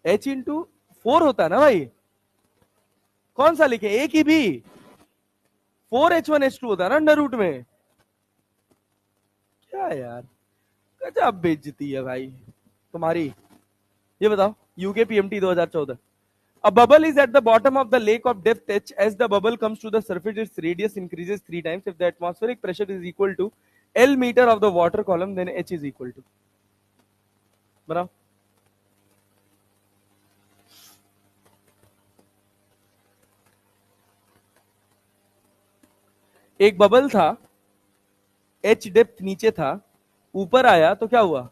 H/4 होता है ना भाई, कौन सा लिखे, ए की भी? 4H1H2 होता है ना अंडर रूट में। क्या यार, गजब बेइज्जती है भाई तुम्हारी। ये बताओ, UK PMT 2014, a bubble is at the bottom of the lake of depth h. As the bubble comes to the surface, its radius increases 3 times. If the atmospheric pressure is equal to L meter of the water column, then H is equal to, बताओ। एक bubble था, H depth नीचे था, ऊपर आया तो क्या हुआ,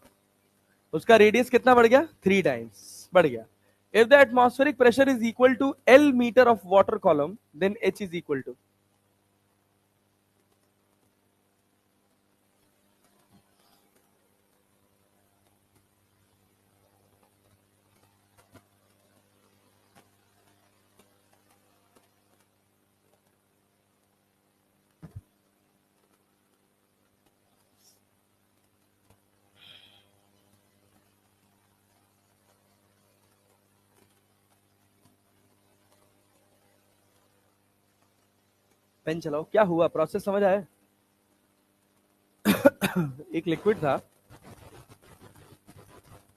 उसका रेडियस कितना बढ़ गया? 3 टाइम्स बढ़ गया। If the atmospheric pressure is equal to L meter of water column, then H is equal to. Pen चलाओ, क्या हुआ, प्रोसेस समझ आया? एक लिक्विड था,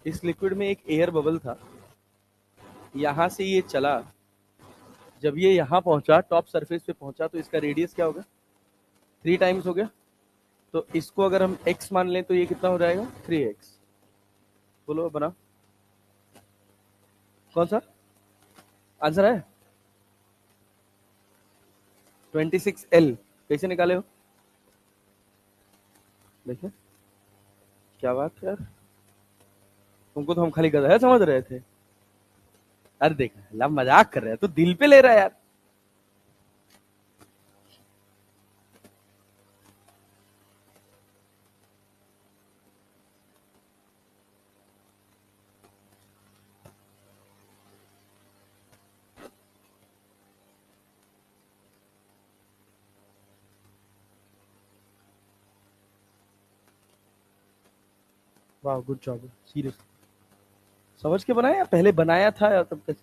इस लिक्विड में एक एयर बबल था, यहां से ये चला, जब ये यहां पहुंचा, टॉप सरफेस पे पहुंचा, तो इसका रेडियस क्या होगा? 3 टाइम्स हो गया। तो इसको अगर हम x मान लें तो ये कितना हो जाएगा? 3x। बोलो बना, कौन सा आंसर है? 26L। कैसे निकाले हो? देखिए, क्या बात है यार, तुमको तो हम खाली गधा समझ रहे थे। अरे देख ला, मजाक कर रहे हैं, तो दिल पे ले रहा है यार। वाह गुड जॉब, सीरियस। समझ के बनाया या पहले बनाया था या तब कैसे?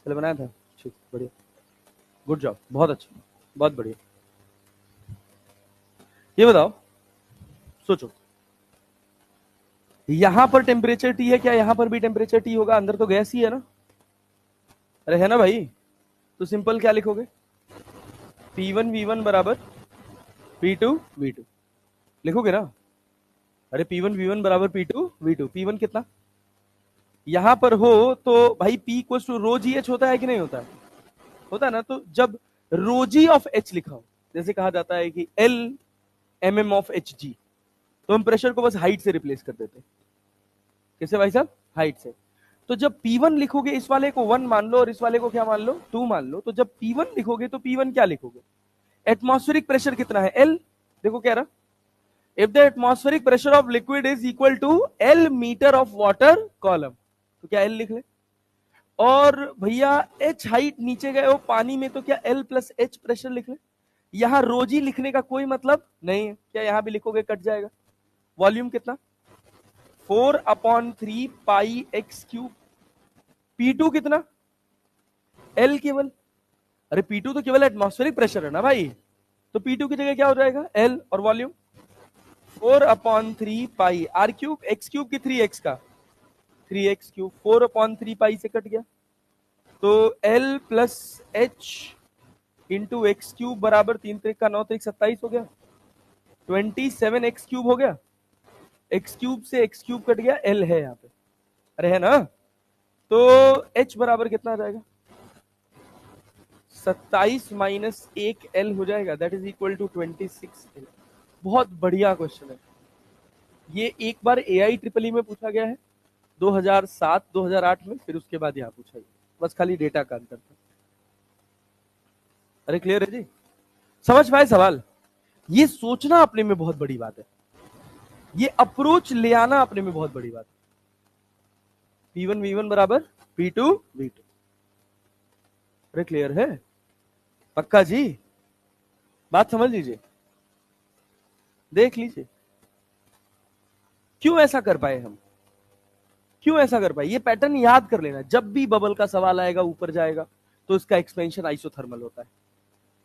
पहले बनाया था, ठीक, बढ़िया, गुड जॉब, बहुत अच्छा, बहुत बढ़िया। ये बताओ, सोचो, यहां पर टेम्परेचर टी है, क्या यहां पर भी टेम्परेचर टी होगा? अंदर तो गैस ही है ना? अरे है ना भाई? तो सिंपल क्या लिखोगे? P1 V1 बराबर P2 V2 लिखोगे ना? अरे P1 V1 बराबर P2 V2, P1 कितना यहां पर हो तो भाई P equal to rho g h होता है कि नहीं होता है? होता है ना? तो जब रो जी ऑफ एच लिखा हो, जैसे कहा जाता है कि L mm ऑफ एच जी, तो हम प्रेशर को बस हाइट से रिप्लेस कर देते। कैसे भाई साहब? हाइट से। तो जब P1 लिखोगे, इस वाले को 1 मान लो और इस वाले को क्या मान लो? 2 मान लो। तो जब P1 लिखोगे तो P1 क्या लिखोगे? एटमॉस्फेरिक प्रेशर कितना है? L। देखो क्या रहा, if the atmospheric pressure of liquid is equal to L meter of water column, तो क्या L लिख ले। और भैया H हाइट नीचे गए हो पानी में, तो क्या L प्लस H प्रेशर लिख ले। यहां रोजी लिखने का कोई मतलब नहीं है, क्या यहां भी लिखोगे कट जाएगा। वॉल्यूम कितना? 4/3 पाई एक्स क्यूब। P2 कितना? L केवल, अरे P2 तो केवल एटमॉस्फेरिक प्रेशर है ना भाई, तो P2 की जगह क्या हो जाएगा? L। और volume 4/3 pi r cube, x cube की 3x का 3x क्यूब, 4/3 पाई से कट गया, तो L plus H into x cube बराबर 3×3 = 9, 27 हो गया, 27x क्यूब हो गया। एक्स क्यूब से एक्स क्यूब कट गया, L है यहाँ पे, अरे है ना? तो H बराबर कितना आ जाएगा? 27 माइनस 1L हो जाएगा, that is equal to 26L। बहुत बढ़िया क्वेश्चन है ये। एक बार AI ट्रिपल ई में पूछा गया है 2007-2008 में, फिर उसके बाद यहाँ पूछा गया, बस खाली डेटा का अंतर था। अरे क्लियर है जी? समझ पाए सवाल? ये सोचना अपने में बहुत बड़ी बात है, ये अप्रोच ले आना अपने में बहुत बड़ी बात है। P1 V1 बराबर P2 V2। अरे क्लियर है? पक्का जी? बात समझ लीजिए, देख लीजिए, क्यों ऐसा कर पाए हम, क्यों ऐसा कर पाए? ये पैटर्न याद कर लेना, जब भी बबल का सवाल आएगा ऊपर जाएगा तो इसका एक्सपेंशन आइसोथर्मल होता है।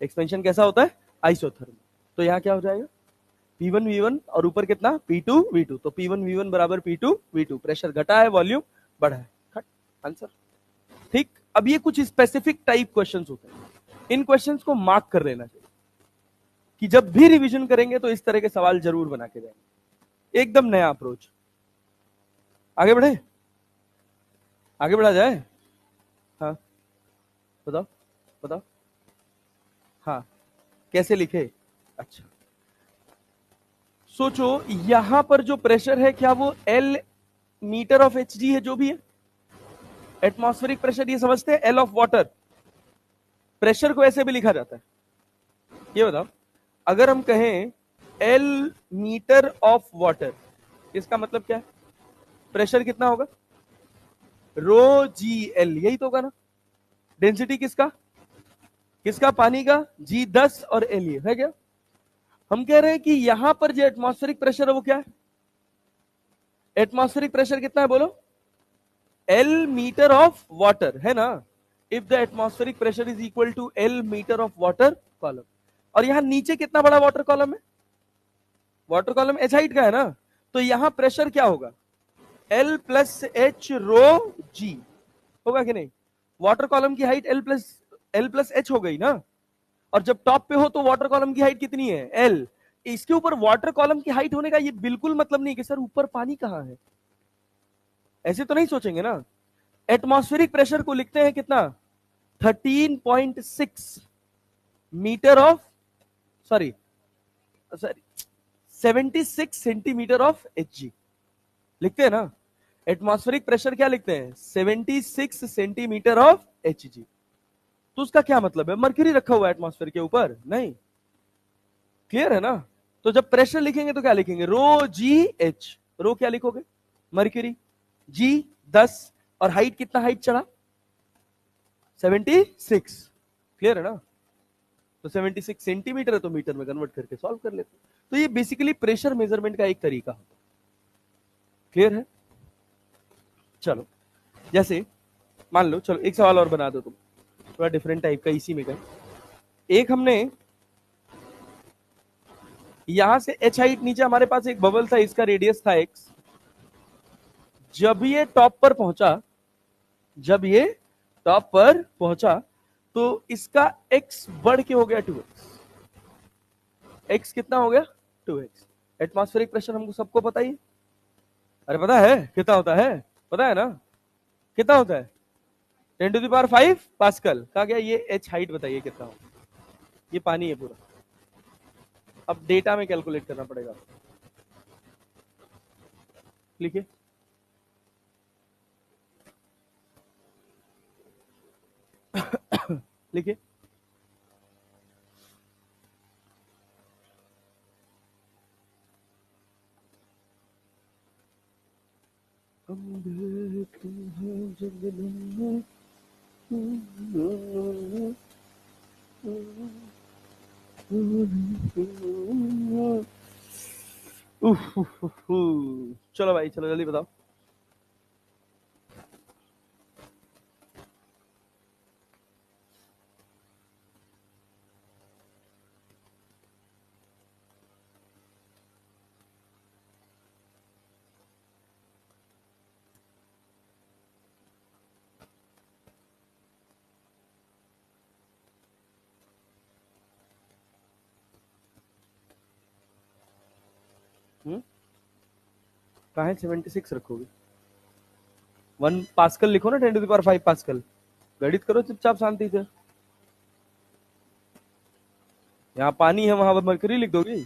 एक्सपेंशन कैसा होता है? आइसोथर्मल। तो यहां क्या हो जाएगा? P1 V1 और ऊपर कितना? P2 V2, तो P1 V1 बराबर P2 V2। प्रेशर घटा है, वॉल्यूम बढ़ा है, खट आंसर। ठीक, अब ये कुछ स्पेसिफिक टाइप क्वेश्चंस होते हैं, इन क्वेश्चंस को मार्क कर लेना चाहिए कि जब भी रिवीजन करेंगे तो इस तरह के सवाल जरूर बना के जाएंगे। एकदम नया अप्रोच। आगे बढ़े, आगे बढ़ा जाए? हाँ बताओ, बताओ। हाँ कैसे लिखे? अच्छा सोचो, यहां पर जो प्रेशर है क्या वो L meter of h g है? जो भी है एटमॉस्फेरिक प्रेशर, ये समझते हैं L ऑफ वाटर। प्रेशर को ऐसे भी लिखा जाता है, ये बताओ, अगर हम कहें L मीटर ऑफ वाटर, इसका मतलब क्या है? प्रेशर कितना होगा? रो जी एल, यही तो होगा ना? डेंसिटी किसका? किसका? पानी का। G 10 और L ये है क्या? हम कह रहे हैं कि यहां पर जो एटमॉस्फेरिक प्रेशर है वो क्या है? एटमॉस्फेरिक प्रेशर कितना है बोलो? L मीटर ऑफ वाटर है ना? If the atmospheric pressure is equal to L meter of water column. और यहां नीचे कितना बड़ा वाटर कॉलम है? वाटर कॉलम एच हाइट का है ना? तो यहां प्रेशर क्या होगा? L plus h rho g होगा कि नहीं? वाटर कॉलम की हाइट L प्लस एच हो गई ना? और जब टॉप पे हो तो वाटर कॉलम की हाइट कितनी है? L। इसके ऊपर वाटर कॉलम की हाइट होने का ये बिल्कुल मतलब नहीं कि सर ऊपर पानी कहां है, ऐसे तो नहीं सोचेंगे ना। एटमॉस्फेरिक प्रेशर को लिखते हैं कितना? 13.6 meter of, sorry 76 centimeter of h g लिखते हैं ना। एटमॉस्फेरिक प्रेशर क्या लिखते हैं, 76 सेंटीमीटर ऑफ Hg। तो उसका क्या मतलब है, मर्क्यूरी रखा हुआ है एटमॉस्फेयर के ऊपर, नहीं, क्लियर है ना। तो जब प्रेशर लिखेंगे तो क्या लिखेंगे, रो जी एच, रो क्या लिखोगे, मर्क्यूरी, जी 10, और हाइट कितना हाइट चढ़ा, 76, क्लियर है ना। तो 76 सेंटीमीटर है तो मीटर में कन्वर्ट करके सॉल्व कर लेते। तो ये बेसिकली प्रेशर मेजरमेंट का एक तरीका होता है, क्लियर है। चलो जैसे मान लो, चलो एक सवाल और बना दो तुम, थोड़ा डिफरेंट टाइप का इसी में का। एक हमने यहां से एच हाइट, नीचे हमारे पास एक बबल था, इसका रेडियस था एक्स। जब ये टॉप पर पहुंचा, जब ये टॉप पर पहुंचा तो इसका एक्स बढ़ के हो गया 2x। एक्स कितना हो गया, 2x। एटमॉस्फेरिक प्रेशर हमको सबको पता ही है, अरे पता है कितना होता है, पता है ना, कितना होता है, 10⁵ पास्कल। कहा गया ये एच हाइट बताइए कितना होगा, ये पानी है पूरा। अब डेटा में कैलकुलेट करना पड़ेगा, लिखिए। लिखिए, चलो भाई, चलो जल्दी बताओ। कहाँ है 76 रखोगे, 1 पास्कल लिखो ना, 10⁵ पास्कल। गणित करो चुपचाप शांति से। यहाँ पानी है, वहां पर मरकरी लिख दोगी,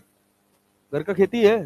घर का खेती है।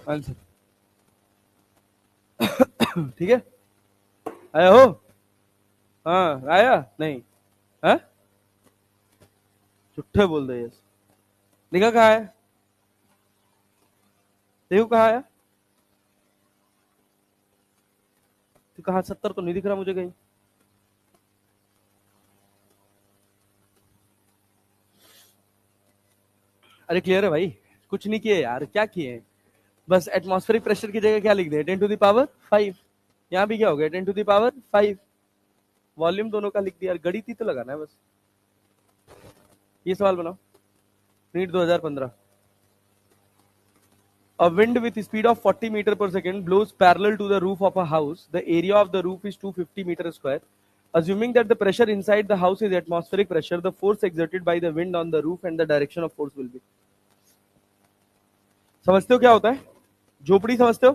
आंसर ठीक है, आया हो, हाँ आया नहीं, हाँ झूठे बोल दे, यस। लिखा कहाँ है, देखो कहाँ आया, तो कहा 70 तो नहीं दिख रहा मुझे कहीं। अरे क्लियर है भाई, कुछ नहीं किए यार, क्या किए, बस एटमॉस्फेरिक प्रेशर की जगह क्या लिख दिया, 10⁵5। यहाँ भी क्या हो गया, 10⁵5। वॉल्यूम दोनों का लिख दिया, गणित ही तो लगाना है बस। ये सवाल बनाओ, NEET 2015। A wind with speed of 40 meter per second blows parallel to the roof of a house. The area of the roof is 250 meter square. Assuming that the pressure inside the house is atmospheric pressure, the force exerted by the wind on the roof and the direction of force will be. समझते हो क्या होता है, झोपड़ी समझते हो,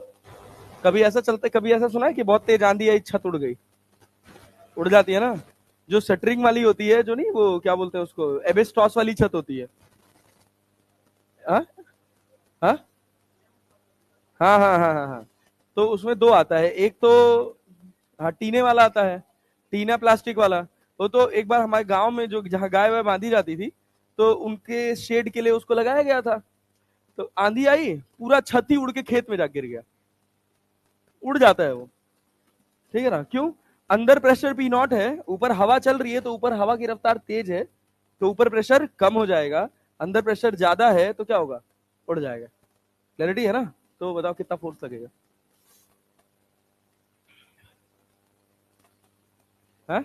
कभी ऐसा चलता है, कभी ऐसा सुना है कि बहुत तेज आंधी आई, छत उड़ गई, उड़ जाती है ना, जो शटरिंग वाली होती है, जो नहीं वो क्या बोलते हैं उसको, एबेस्टॉस वाली छत होती है। हाँ हाँ हाँ हाँ हाँ हाँ हाँ। तो उसमें दो आता है, एक तो हाँ टीने वाला आता है, टीना प्लास्टिक वाला, वो तो एक बार हमारे गांव में जो जहाँ गाय वाय बांधी जाती थी, तो उनके शेड के लिए उसको लगाया गया था। तो आंधी आई, पूरा छत ही उड़ के खेत में जा गिर गया। उड़ जाता है वो, ठीक है ना? क्यों? अंदर प्रेशर पी नॉट है, ऊपर हवा चल रही है, तो ऊपर हवा की रफ्तार तेज है, तो ऊपर प्रेशर कम हो जाएगा। अंदर प्रेशर ज्यादा है तो क्या होगा? उड़ जाएगा। क्लैरिटी है ना? तो बताओ कितना फोर्स लगेगा? है?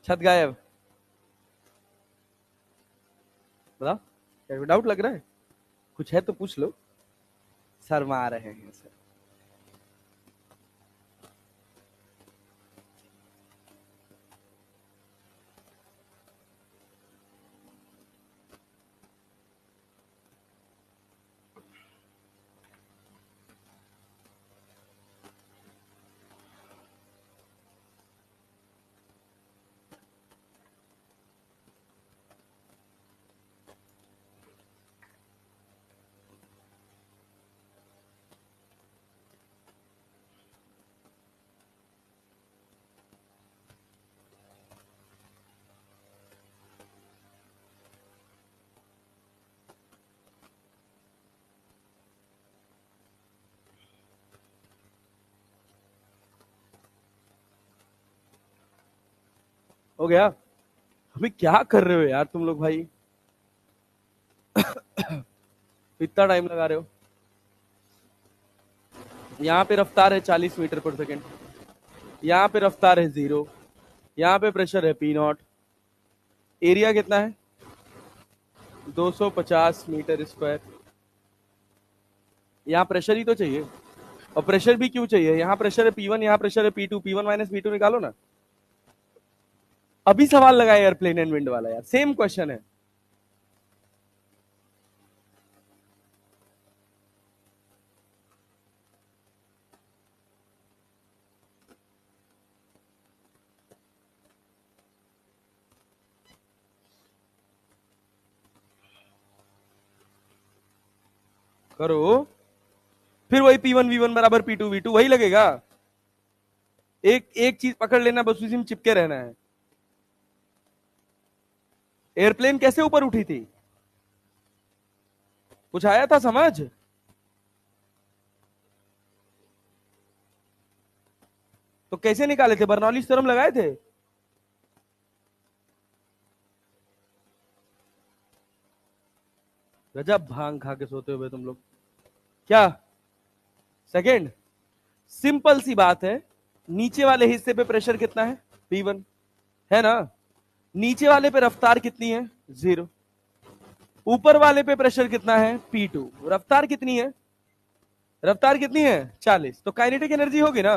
छत गायब? बताओ, क्या डाउट लग रहा है? कुछ है तो पूछ लो। शर्मा रहे हैं सर। हो गया? अभी क्या कर रहे हो यार तुम लोग भाई? इतना टाइम लगा रहे हो। यहाँ पे रफ्तार है 40 मीटर पर सेकेंड, यहाँ पे रफ्तार है 0, यहाँ पे प्रेशर है पी नॉट, एरिया कितना है? 250 मीटर स्क्वायर। यहाँ प्रेशर ही तो चाहिए, और प्रेशर भी क्यों चाहिए? यहाँ प्रेशर है P1, यहाँ प्रेशर है P2, P1 माइनस P2 निकालो ना। अभी सवाल लगाए एयरप्लेन एंड विंड वाला यार, सेम क्वेश्चन है। करो, फिर वही P1 V1 बराबर P2 V2 वही लगेगा। एक एक चीज पकड़ लेना, बस उसी में चिपके रहना है। एयरप्लेन कैसे ऊपर उठी थी? कुछ आया था समझ? तो कैसे निकाले थे? बर्नौलीज थ्योरम लगाए थे? गजब भांग खा के सोते हुए तुम लोग। क्या? सेकेंड? सिंपल सी बात है, नीचे वाले हिस्से पे प्रेशर कितना है? P1 है ना? नीचे वाले पे रफ्तार कितनी है? 0। ऊपर वाले पे प्रेशर कितना है? P2। रफ्तार कितनी है? रफ्तार कितनी है? 40। तो काइनेटिक एनर्जी होगी ना?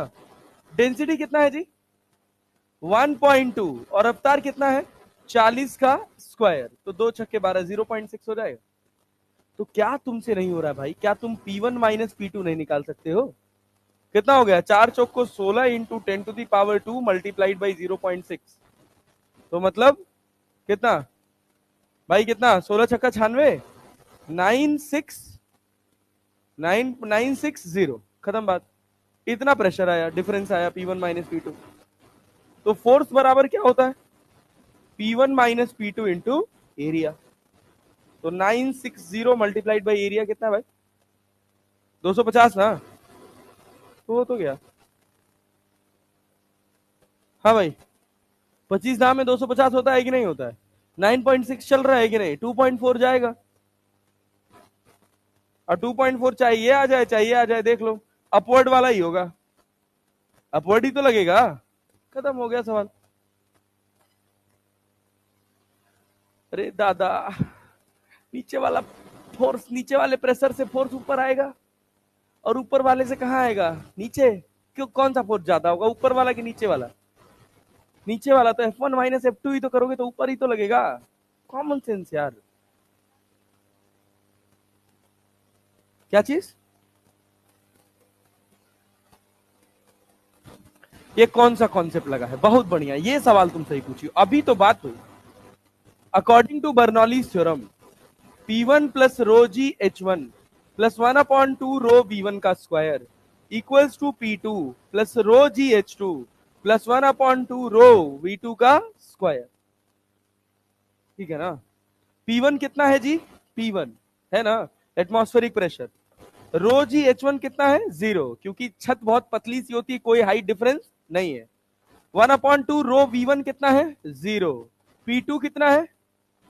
डेंसिटी कितना है जी? 1.2, और रफ्तार कितना है? 40 का स्क्वायर, तो 2 छक्के 12, 0.6 हो जाएगा। तो क्या तुमसे नहीं हो रहा भाई? क्या तुम P1 माइनस P2 नहीं निकाल सकते हो? कितना हो गया? 4 चौक को 16 इंटू 10⁻² मल्टीप्लाइड बाई 0.6, तो मतलब कितना भाई? कितना? 16 छक्का 96, 960, खत्म बात। इतना प्रेशर आया, डिफरेंस आया P1 माइनस P2। तो फोर्स बराबर क्या होता है? P1 minus P2 into area. तो 960 मल्टीप्लाइड बाई एरिया कितना है भाई? 250 ना? तो वो तो गया। हाँ भाई, 25 दाम में 250 होता है कि नहीं होता है? 9.6 चल रहा है कि नहीं? 2.4 जाएगा, और 2.4 चाहिए आ जाए, चाहिए आ जाए, देख लो अपवर्ड वाला ही होगा, अपवर्ड ही तो लगेगा। खत्म हो गया सवाल। अरे दादा, नीचे वाला फोर्स, नीचे वाले प्रेशर से फोर्स ऊपर आएगा, और ऊपर वाले से कहाँ आएगा? नीचे। क्यों? कौन सा फोर्स ज्यादा होगा, ऊपर वाला कि नीचे वाला? नीचे वाला। तो F1 माइनस F2 ही तो करोगे तो ऊपर ही तो लगेगा। कॉमन सेंस यार। क्या चीज? ये कौन सा कॉन्सेप्ट लगा है? बहुत बढ़िया, ये सवाल तुम सही पूछी। अभी तो बात हुई। According to Bernoulli's theorem, P1 plus rho g H1 plus 1/2 rho V1 का square equals to P2 plus rho GH2 plus 1/2 rho V2 का स्क्वायर। ठीक है ना। P1 कितना है जी? P1 है ना एटमॉस्फेरिक प्रेशर। रो GH1 कितना है? 0, क्योंकि छत बहुत पतली सी होती है, कोई हाइट डिफरेंस नहीं है। 1/2 रो V1 कितना है? 0। P2 कितना है?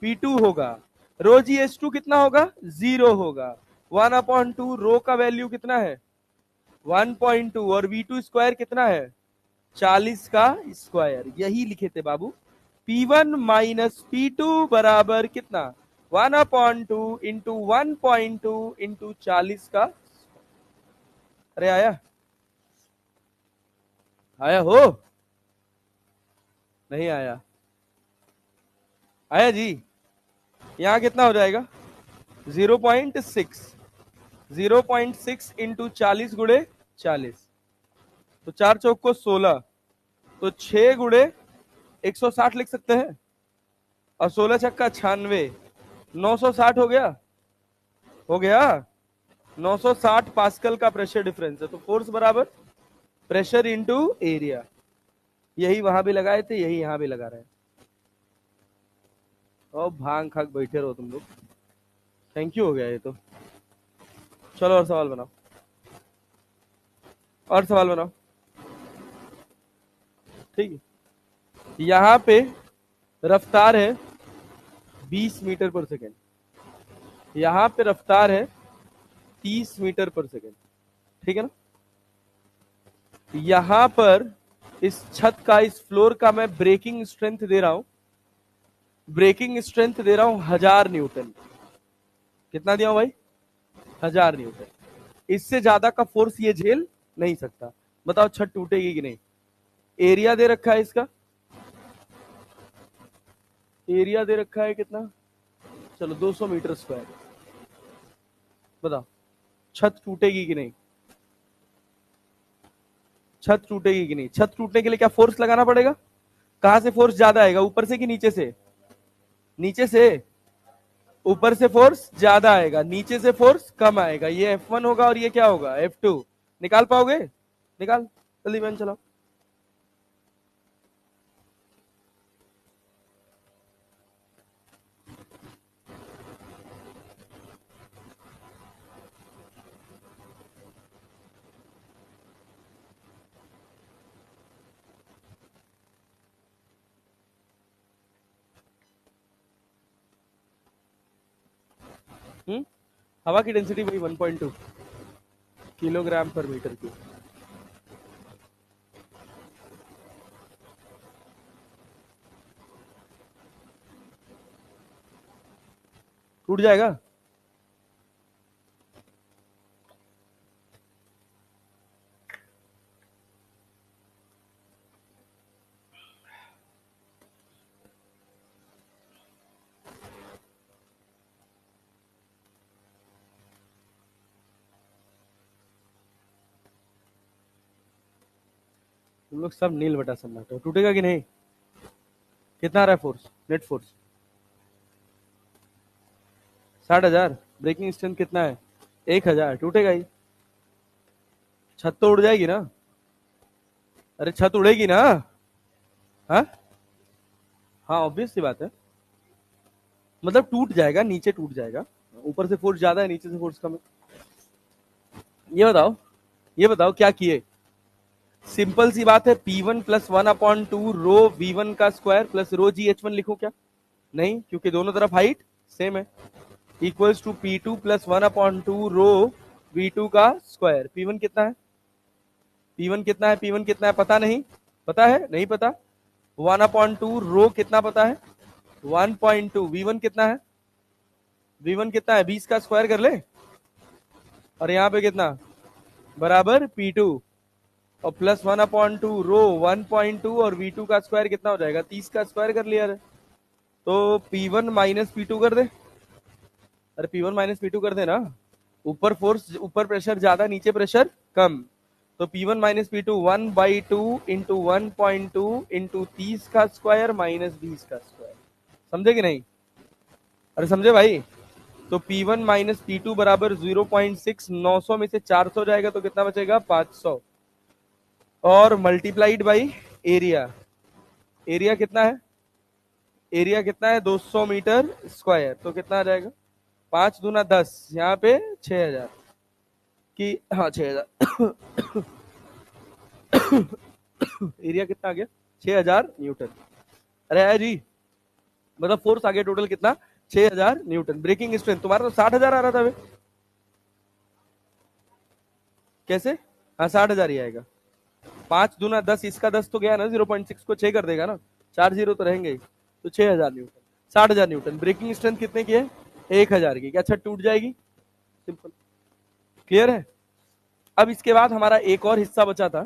P2 होगा। रो GH2 कितना होगा? 0 होगा। 1/2 रो का वैल्यू कितना है? 1.2 और V2 स्क्वायर कितना है? 40 का स्क्वायर। यही लिखे थे बाबू। P1 माइनस P2 बराबर कितना? 1/2 इंटू 1.2 इंटू 40 का। अरे आया आया हो? नहीं आया? आया जी? यहां कितना हो जाएगा? 0.6। 0.6 इंटू 40 गुणे 40, तो 4 चौक को 16, तो 6 गुणे 160 लिख सकते हैं। और 16 छक्का 96, 960 हो गया। हो गया 960 पास्कल का प्रेशर डिफरेंस है। तो फोर्स बराबर प्रेशर इंटू एरिया। यही वहां भी लगाए थे, यही यहां भी लगा रहे हैं। और भांग खाक बैठे रहो तुम लोग। थैंक यू हो गया ये तो। चलो और सवाल बनाओ, और सवाल बनाओ। ठीक है, यहां पे रफ्तार है 20 मीटर पर सेकेंड, यहां पे रफ्तार है 30 मीटर पर सेकेंड। ठीक है ना। यहां पर इस छत का, इस फ्लोर का मैं ब्रेकिंग स्ट्रेंथ दे रहा हूं, ब्रेकिंग स्ट्रेंथ दे रहा हूं 1000 न्यूटन। कितना दिया हूं भाई? 1000 न्यूटन। इससे ज्यादा का फोर्स ये झेल नहीं सकता। बताओ छत टूटेगी कि नहीं? एरिया दे रखा है इसका, एरिया दे रखा है कितना? चलो 200 मीटर स्क्वायर। बताओ छत टूटेगी कि नहीं? छत टूटेगी कि नहीं? छत टूटने के लिए क्या फोर्स लगाना पड़ेगा? कहां से फोर्स ज्यादा आएगा, ऊपर से कि नीचे से? नीचे से। ऊपर से फोर्स ज्यादा आएगा, नीचे से फोर्स कम आएगा। ये F1 होगा और ये क्या होगा? F2। निकाल पाओगे? निकाल, जल्दी मैन चलाओ। हवा की डेंसिटी वही 1.2 किलोग्राम पर मीटर क्यूब। टूट जाएगा? तुम लोग सब नील बटा सन्नाटा। टूटेगा कि नहीं? कितना आ रहा है force, net force? 60,000। Breaking strength कितना है? 1000। टूटेगा ही। छत तो उड़ जाएगी ना? अरे छत उड़ेगी ना? हाँ हाँ, ऑब्वियस सी बात है। मतलब टूट जाएगा, नीचे टूट जाएगा। ऊपर से फोर्स ज्यादा है, नीचे से फोर्स कम है। ये बताओ, ये बताओ क्या किए? सिंपल सी बात है, P1 प्लस 1/2 रो V1 का स्क्वायर प्लस रो GH1 लिखो क्या? नहीं, क्योंकि दोनों तरफ हाइट सेम है। Equals to P2 plus 1/2 rho V2 का स्क्वायर। P1 कितना है? P1 कितना है? P1 कितना है पता नहीं? पता है? नहीं पता। 1/2 रो कितना पता है? 1.2। V1 कितना है? V1 कितना है? 20 का स्क्वायर कर ले। और यहाँ पे कितना? बराबर P2 और प्लस 1/2 रो 1.2 और V2 का स्क्वायर कितना हो जाएगा? 30 का स्क्वायर कर लिया। तो P1 माइनस P2 कर दे। अरे P1 माइनस P2 कर दे ना। ऊपर फोर्स, ऊपर प्रेशर ज्यादा, नीचे प्रेशर कम। तो P1 minus P2 1/2 into 1.2 into 30 का स्क्वायर माइनस 20 का स्क्वायर। समझे कि नहीं? अरे समझे भाई? तो P1 माइनस P2 बराबर 0.6, 900 में से 400 जाएगा तो कितना बचेगा 500, और मल्टीप्लाइड बाई एरिया। एरिया कितना है, एरिया कितना है 200 मीटर स्क्वायर, तो कितना आ जाएगा 5 दूना 10, यहाँ पे 6000 की, हाँ 6000 एरिया कितना आ गया 6000 न्यूटन। अरे है जी, मतलब फोर्स आ गया टोटल कितना 6000 न्यूटन। ब्रेकिंग स्ट्रेंथ तुम्हारा तो 60,000 आ रहा था वे, कैसे, हाँ 60,000 ही आएगा। 5 दूना 10, इसका 10 तो गया ना, 0.6 को 6 कर देगा ना, 4 जीरो तो रहेंगे ही, तो 6000 न्यूटन, 60,000 न्यूटन। ब्रेकिंग स्ट्रेंथ कितने की है 1000 की, क्या छत टूट जाएगी, सिंपल, क्लियर है। अब इसके बाद हमारा एक और हिस्सा बचा था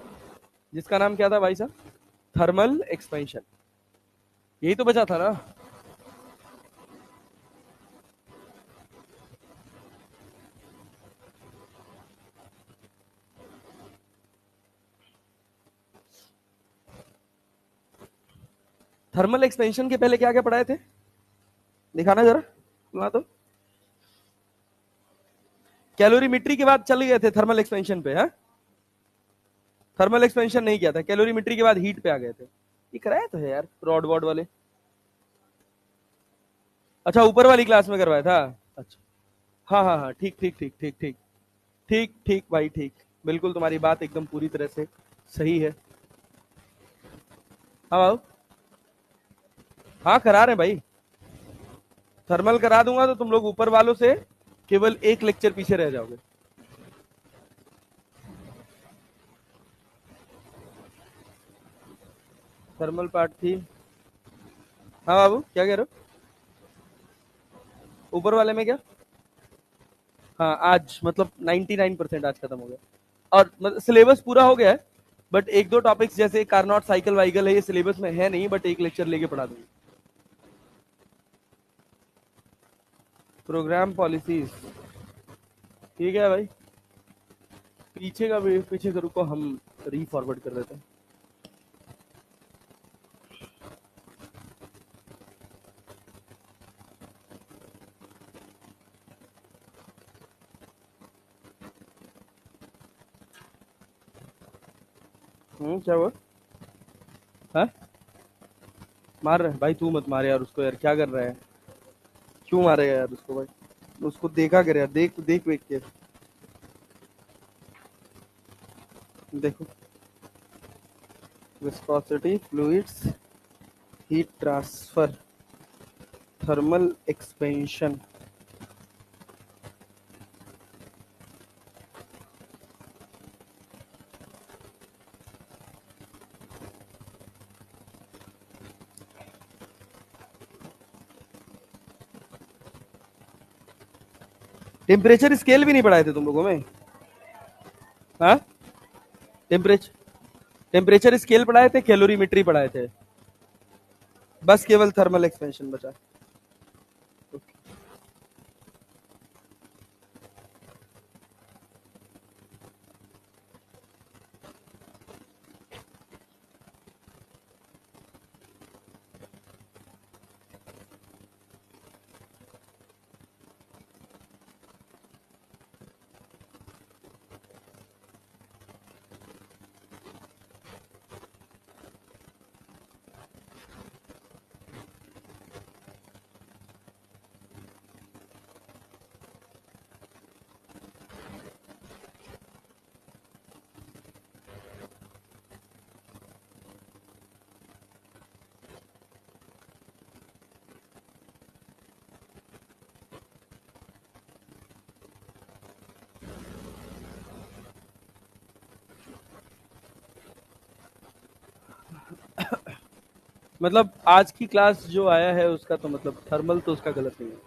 जिसका नाम क्या था भाई साहब, थर्मल एक्सपेंशन, यही तो बचा था ना। थर्मल एक्सपेंशन के पहले क्या क्या पढ़ाए थे, दिखाना जरा, सुना तो। कैलोरीमेट्री के बाद चले गए थे थर्मल एक्सपेंशन पे, है थर्मल एक्सपेंशन नहीं किया था, कैलोरीमेट्री के बाद हीट पे आ गए थे। ये कराया तो है यार रॉड वॉड वाले, अच्छा ऊपर वाली क्लास में करवाया था, अच्छा हाँ हाँ हाँ, ठीक ठीक ठीक ठीक ठीक ठीक ठीक भाई ठीक, बिल्कुल तुम्हारी बात एकदम पूरी तरह से सही है। हाँ बाबू, हाँ करा रहे भाई, थर्मल करा दूंगा तो तुम लोग ऊपर वालों से केवल एक लेक्चर पीछे रह जाओगे। थर्मल पार्ट थी, हाँ बाबू क्या कह रहे हो, ऊपर वाले में क्या, हाँ आज मतलब 99% आज खत्म हो गया, और मतलब सिलेबस पूरा हो गया है, बट एक दो टॉपिक्स जैसे कारनॉट साइकिल वाइकल है, ये सिलेबस में है नहीं, बट एक लेक्चर लेके पढ़ा दूंगी। प्रोग्राम पॉलिसीज, ठीक है भाई, पीछे का भी पीछे का रुको, हम री फॉरवर्ड कर देते हैं। क्या हुआ, है मार रहे भाई, तू मत मारे यार उसको यार, क्या कर रहा है, क्यों मारेगा यार उसको भाई, उसको देखा कर यार, देख देख देख के देखो, viscosity fluids, heat transfer, thermal expansion. Temperature scale भी नहीं पढ़ाए थे तुम लोगों में, हाँ टेम्परेचर, टेम्परेचर स्केल पढ़ाए थे, कैलोरीमेट्री पढ़ाए थे, बस केवल थर्मल एक्सपेंशन बचा। मतलब आज की क्लास जो आया है उसका तो मतलब थर्मल तो उसका गलत नहीं है,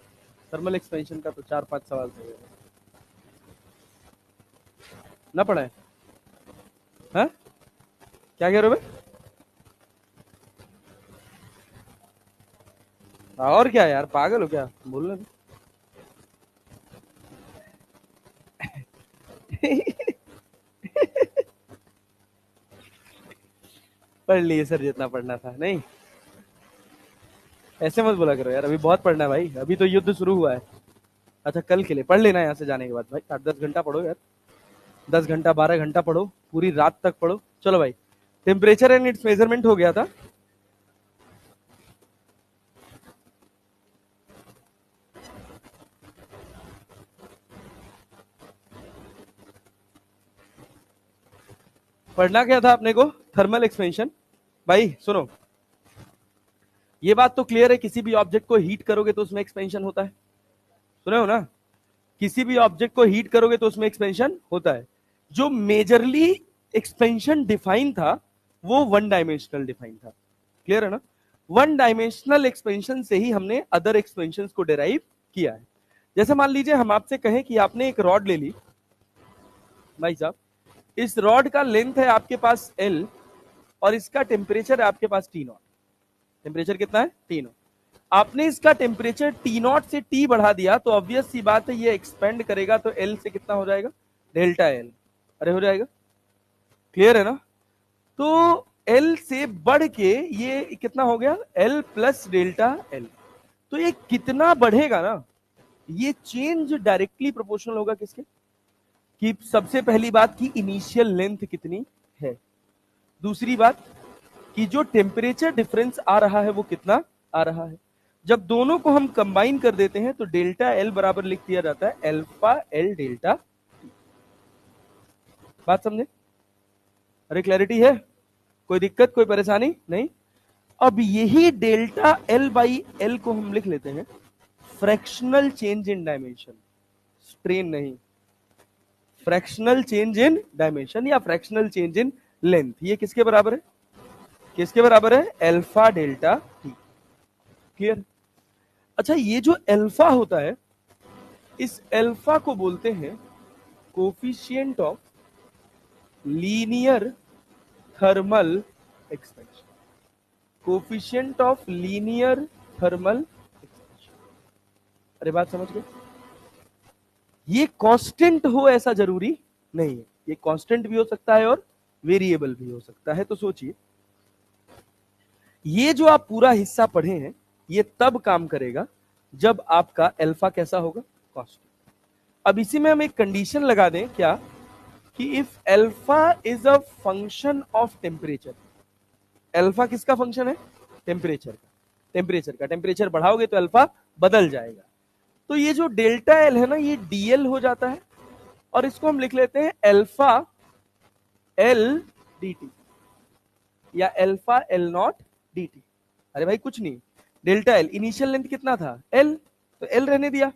थर्मल एक्सपेंशन का तो 4-5 सवाल थे ना पढ़ा है, क्या कह रहे हो भाई, और क्या यार पागल हो क्या, बोलने पढ़ लिए सर जितना पढ़ना था, नहीं ऐसे मत बोला करो यार, अभी बहुत पढ़ना है भाई, अभी तो युद्ध शुरू हुआ है, अच्छा कल के लिए पढ़ लेना यहाँ से जाने के बाद भाई, 8-10 घंटा पढ़ो यार, 10 घंटा 12 घंटा पढ़ो, पूरी रात तक पढ़ो। चलो भाई, टेम्परेचर एंड इट्स मेजरमेंट हो गया था। पढ़ना क्या था अपने को? Thermal expansion. भाई सुनो, ये बात तो क्लियर है, किसी भी ऑब्जेक्ट को हीट करोगे तो उसमें एक्सपेंशन होता है, सुने हो ना? किसी भी ऑब्जेक्ट को हीट करोगे तो उसमें एक्सपेंशन होता है। जो मेजरली एक्सपेंशन डिफाइन था वो वन डायमेंशनल डिफाइन था, क्लियर है ना? वन डायमेंशनल एक्सपेंशन से ही हमने अदर एक्सपेंशन को डिराइव किया है। जैसे मान लीजिए हम आपसे कहें कि आपने एक रॉड ले ली, भाई साहब इस रॉड का लेंथ है आपके पास L और इसका टेम्परेचर है आपके पास T0। टेम्परेचर कितना है? T0। आपने इसका टेम्परेचर T0 से T बढ़ा दिया तो ऑब्वियस सी बात है ये एक्सपेंड करेगा तो L से कितना हो जाएगा? Delta L। अरे हो जाएगा, क्लियर है ना? तो L से बढ़ के ये कितना हो गया? L plus delta L। तो ये कितना बढ़ेगा ना, ये चेंज डायरेक्टली प्रोपोर्शनल होगा किसके? कि सबसे पहली बात की इनिशियल लेंथ कितनी है, दूसरी बात कि जो टेम्परेचर डिफरेंस आ रहा है वो कितना आ रहा है। जब दोनों को हम कंबाइन कर देते हैं तो डेल्टा एल बराबर लिख दिया जाता है अल्फा एल डेल्टा टी। बात समझे? अरे क्लैरिटी है? कोई दिक्कत, कोई परेशानी नहीं? अब यही डेल्टा एल बाई एल को हम लिख लेते हैं fractional change in dimension, strain नहीं, फ्रैक्शनल चेंज इन डायमेंशन या फ्रैक्शनल चेंज इन लेंथ। ये किसके बराबर है? किसके बराबर है? Alpha delta T, clear? अच्छा ये जो अल्फा होता है, इस अल्फा को बोलते हैं coefficient of linear thermal expansion. Coefficient of linear thermal expansion. अरे बात समझ गए? ये कांस्टेंट हो ऐसा जरूरी नहीं है, ये कांस्टेंट भी हो सकता है और वेरिएबल भी हो सकता है। तो सोचिए ये जो आप पूरा हिस्सा पढ़े हैं ये तब काम करेगा जब आपका अल्फा कैसा होगा? कांस्टेंट। अब इसी में हम एक कंडीशन लगा दें क्या, कि if alpha is a function of temperature. Alpha किसका फंक्शन है? टेम्परेचर का। टेम्परेचर का, टेम्परेचर बढ़ाओगे तो अल्फा बदल जाएगा। तो ये जो डेल्टा एल है ना ये डीएल हो जाता है और इसको हम लिख लेते हैं अल्फा एल डी टी या alpha L not D T. अरे भाई कुछ नहीं, डेल्टा एल इनिशियल लेंथ कितना था? एल, तो एल रहने दिया,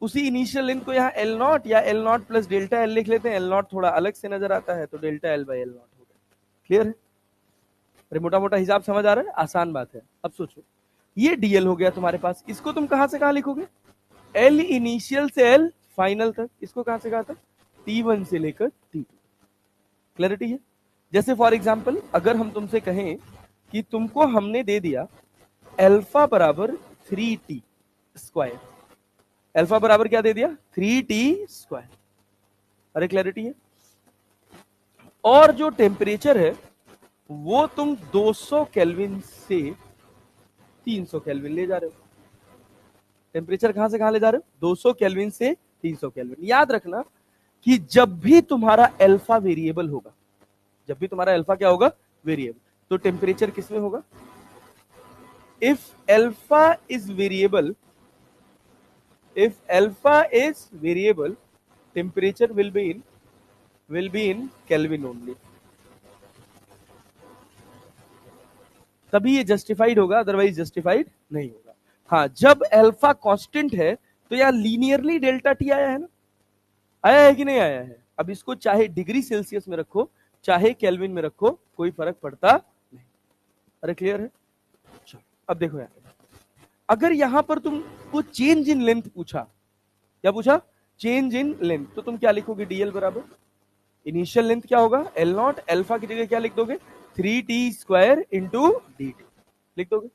उसी इनिशियल लेंथ को यहाँ एल नॉट या L not plus delta L लिख लेते हैं। एल नॉट थोड़ा अलग से नजर आता है तो delta L by L not हो गया, क्लियर है? अरे मोटा मोटा हिसाब समझ आ रहा है? आसान बात है। अब सोचो ये डीएल हो गया तुम्हारे पास, इसको तुम कहां से कहां लिखोगे? एल इनिशियल से एल फाइनल तक, इसको कहां से कहां तक? T1 से लेकर T2। क्लैरिटी है? जैसे फॉर एग्जांपल अगर हम तुमसे कहें कि तुमको हमने दे दिया अल्फा बराबर 3t स्क्वायर, अल्फा बराबर क्या दे दिया? 3t square. अरे क्लैरिटी है? और जो टेम्परेचर है वो तुम 200 केल्विन से 300 केल्विन ले जा रहे हो। टेम्परेचर कहां से कहां ले जा रहे हो? 200 केल्विन से 300 केल्विन। याद रखना कि जब भी तुम्हारा अल्फा वेरिएबल होगा, जब भी तुम्हारा अल्फा क्या होगा? वेरिएबल, तो टेम्परेचर किसमें होगा? If alpha is variable, if alpha is variable, temperature will be in Kelvin only. तभी ये जस्टिफाइड होगा, अदरवाइज जस्टिफाइड नहीं होगा। हाँ, जब अल्फा कांस्टेंट है तो यहाँ लीनियरली डेल्टा टी आया है ना, आया है कि नहीं आया है? अब इसको चाहे डिग्री सेल्सियस में रखो चाहे केल्विन में रखो कोई फर्क पड़ता नहीं। अरे क्लियर है? चलो अब देखो यार, अगर यहां पर तुमको चेंज इन लेंथ पूछा, क्या पूछा? चेंज इन लेंथ, तो तुम क्या लिखोगे? डीएल बराबर इनिशियल लेंथ क्या होगा? एल नॉट, अल्फा की जगह क्या लिख दोगे? 3t square into D T लिख दोगे।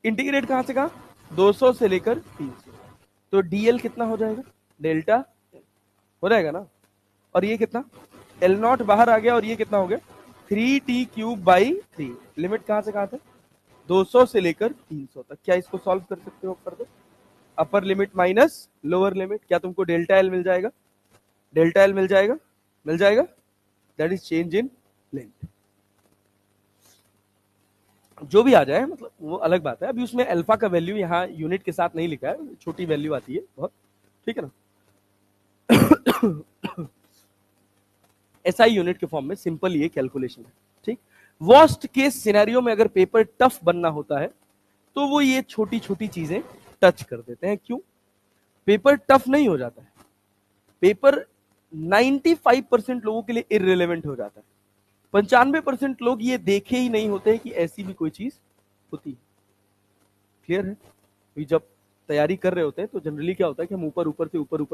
इंटीग्रेट कहां से कहां? 200 से लेकर 300, तो डीएल कितना हो जाएगा? डेल्टा हो जाएगा ना। और ये कितना? एल नॉट बाहर आ गया और ये कितना हो गया? 3t cube by 3। लिमिट कहां से कहां तक? 200 से लेकर 300 तक। क्या इसको सॉल्व कर सकते हो further? Upper limit minus lower limit, क्या तुमको डेल्टा एल मिल जाएगा? डेल्टा एल मिल जाएगा, मिल जाएगा, that is change in length. जो भी आ जाए मतलब वो अलग बात है। अभी उसमें अल्फा का वैल्यू यहाँ यूनिट के साथ नहीं लिखा है, छोटी वैल्यू आती है बहुत, ठीक है ना। एसआई यूनिट के फॉर्म में सिंपल ये कैलकुलेशन है, ठीक। वर्स्ट केस सिनेरियो में अगर पेपर टफ बनना होता है तो वो ये छोटी छोटी चीजें टच कर देते हैं। क्यों? पेपर टफ नहीं हो जाता है, पेपर 95% लोगों के लिए इररिलेवेंट हो जाता है। 95% लोग ये देखे ही नहीं होते कि ऐसी भी कोई चीज होती है। क्लियर है? तो जब तैयारी कर रहे होते हैं तो जनरली क्या होता है कि हम ऊपर ऊपर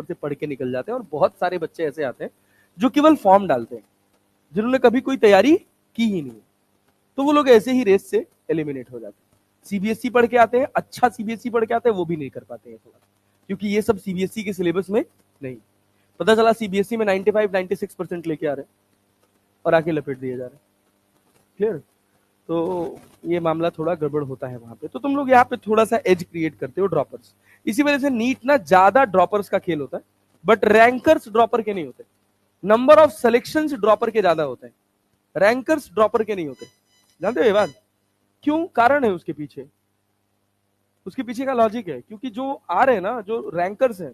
से पढ़ के निकल जाते हैं, और बहुत सारे बच्चे ऐसे आते हैं जो केवल फॉर्म डालते हैं, जिन्होंने कभी कोई तैयारी की ही नहीं, तो वो लोग ऐसे ही रेस से एलिमिनेट हो जाते हैं। सीबीएसई पढ़ के आते हैं, अच्छा सीबीएसई पढ़ के आते हैं, वो भी नहीं कर पाते हैं थोड़ा, क्योंकि ये सब सीबीएसई के सिलेबस में नहीं। पता चला सीबीएसई में 95-96% लेके आ रहे हैं और आके लपेट दिए जा रहे हैं। क्लियर? तो ये मामला थोड़ा गड़बड़ होता है वहां पे। तो तुम लोग यहाँ पे थोड़ा सा एज क्रिएट करते हो ड्रॉपर्स, इसी वजह से नीट ना ज्यादा ड्रॉपर्स का खेल होता है, बट रैंकर्स ड्रॉपर के नहीं होते। नंबर ऑफ सिलेक्शन ड्रॉपर के ज्यादा होते हैं, रैंकर्स ड्रॉपर के नहीं होते। जानते हो ये बात? क्यों? कारण है उसके पीछे, उसके पीछे का लॉजिक है, क्योंकि जो आ रहे हैं ना, जो रैंकर्स हैं,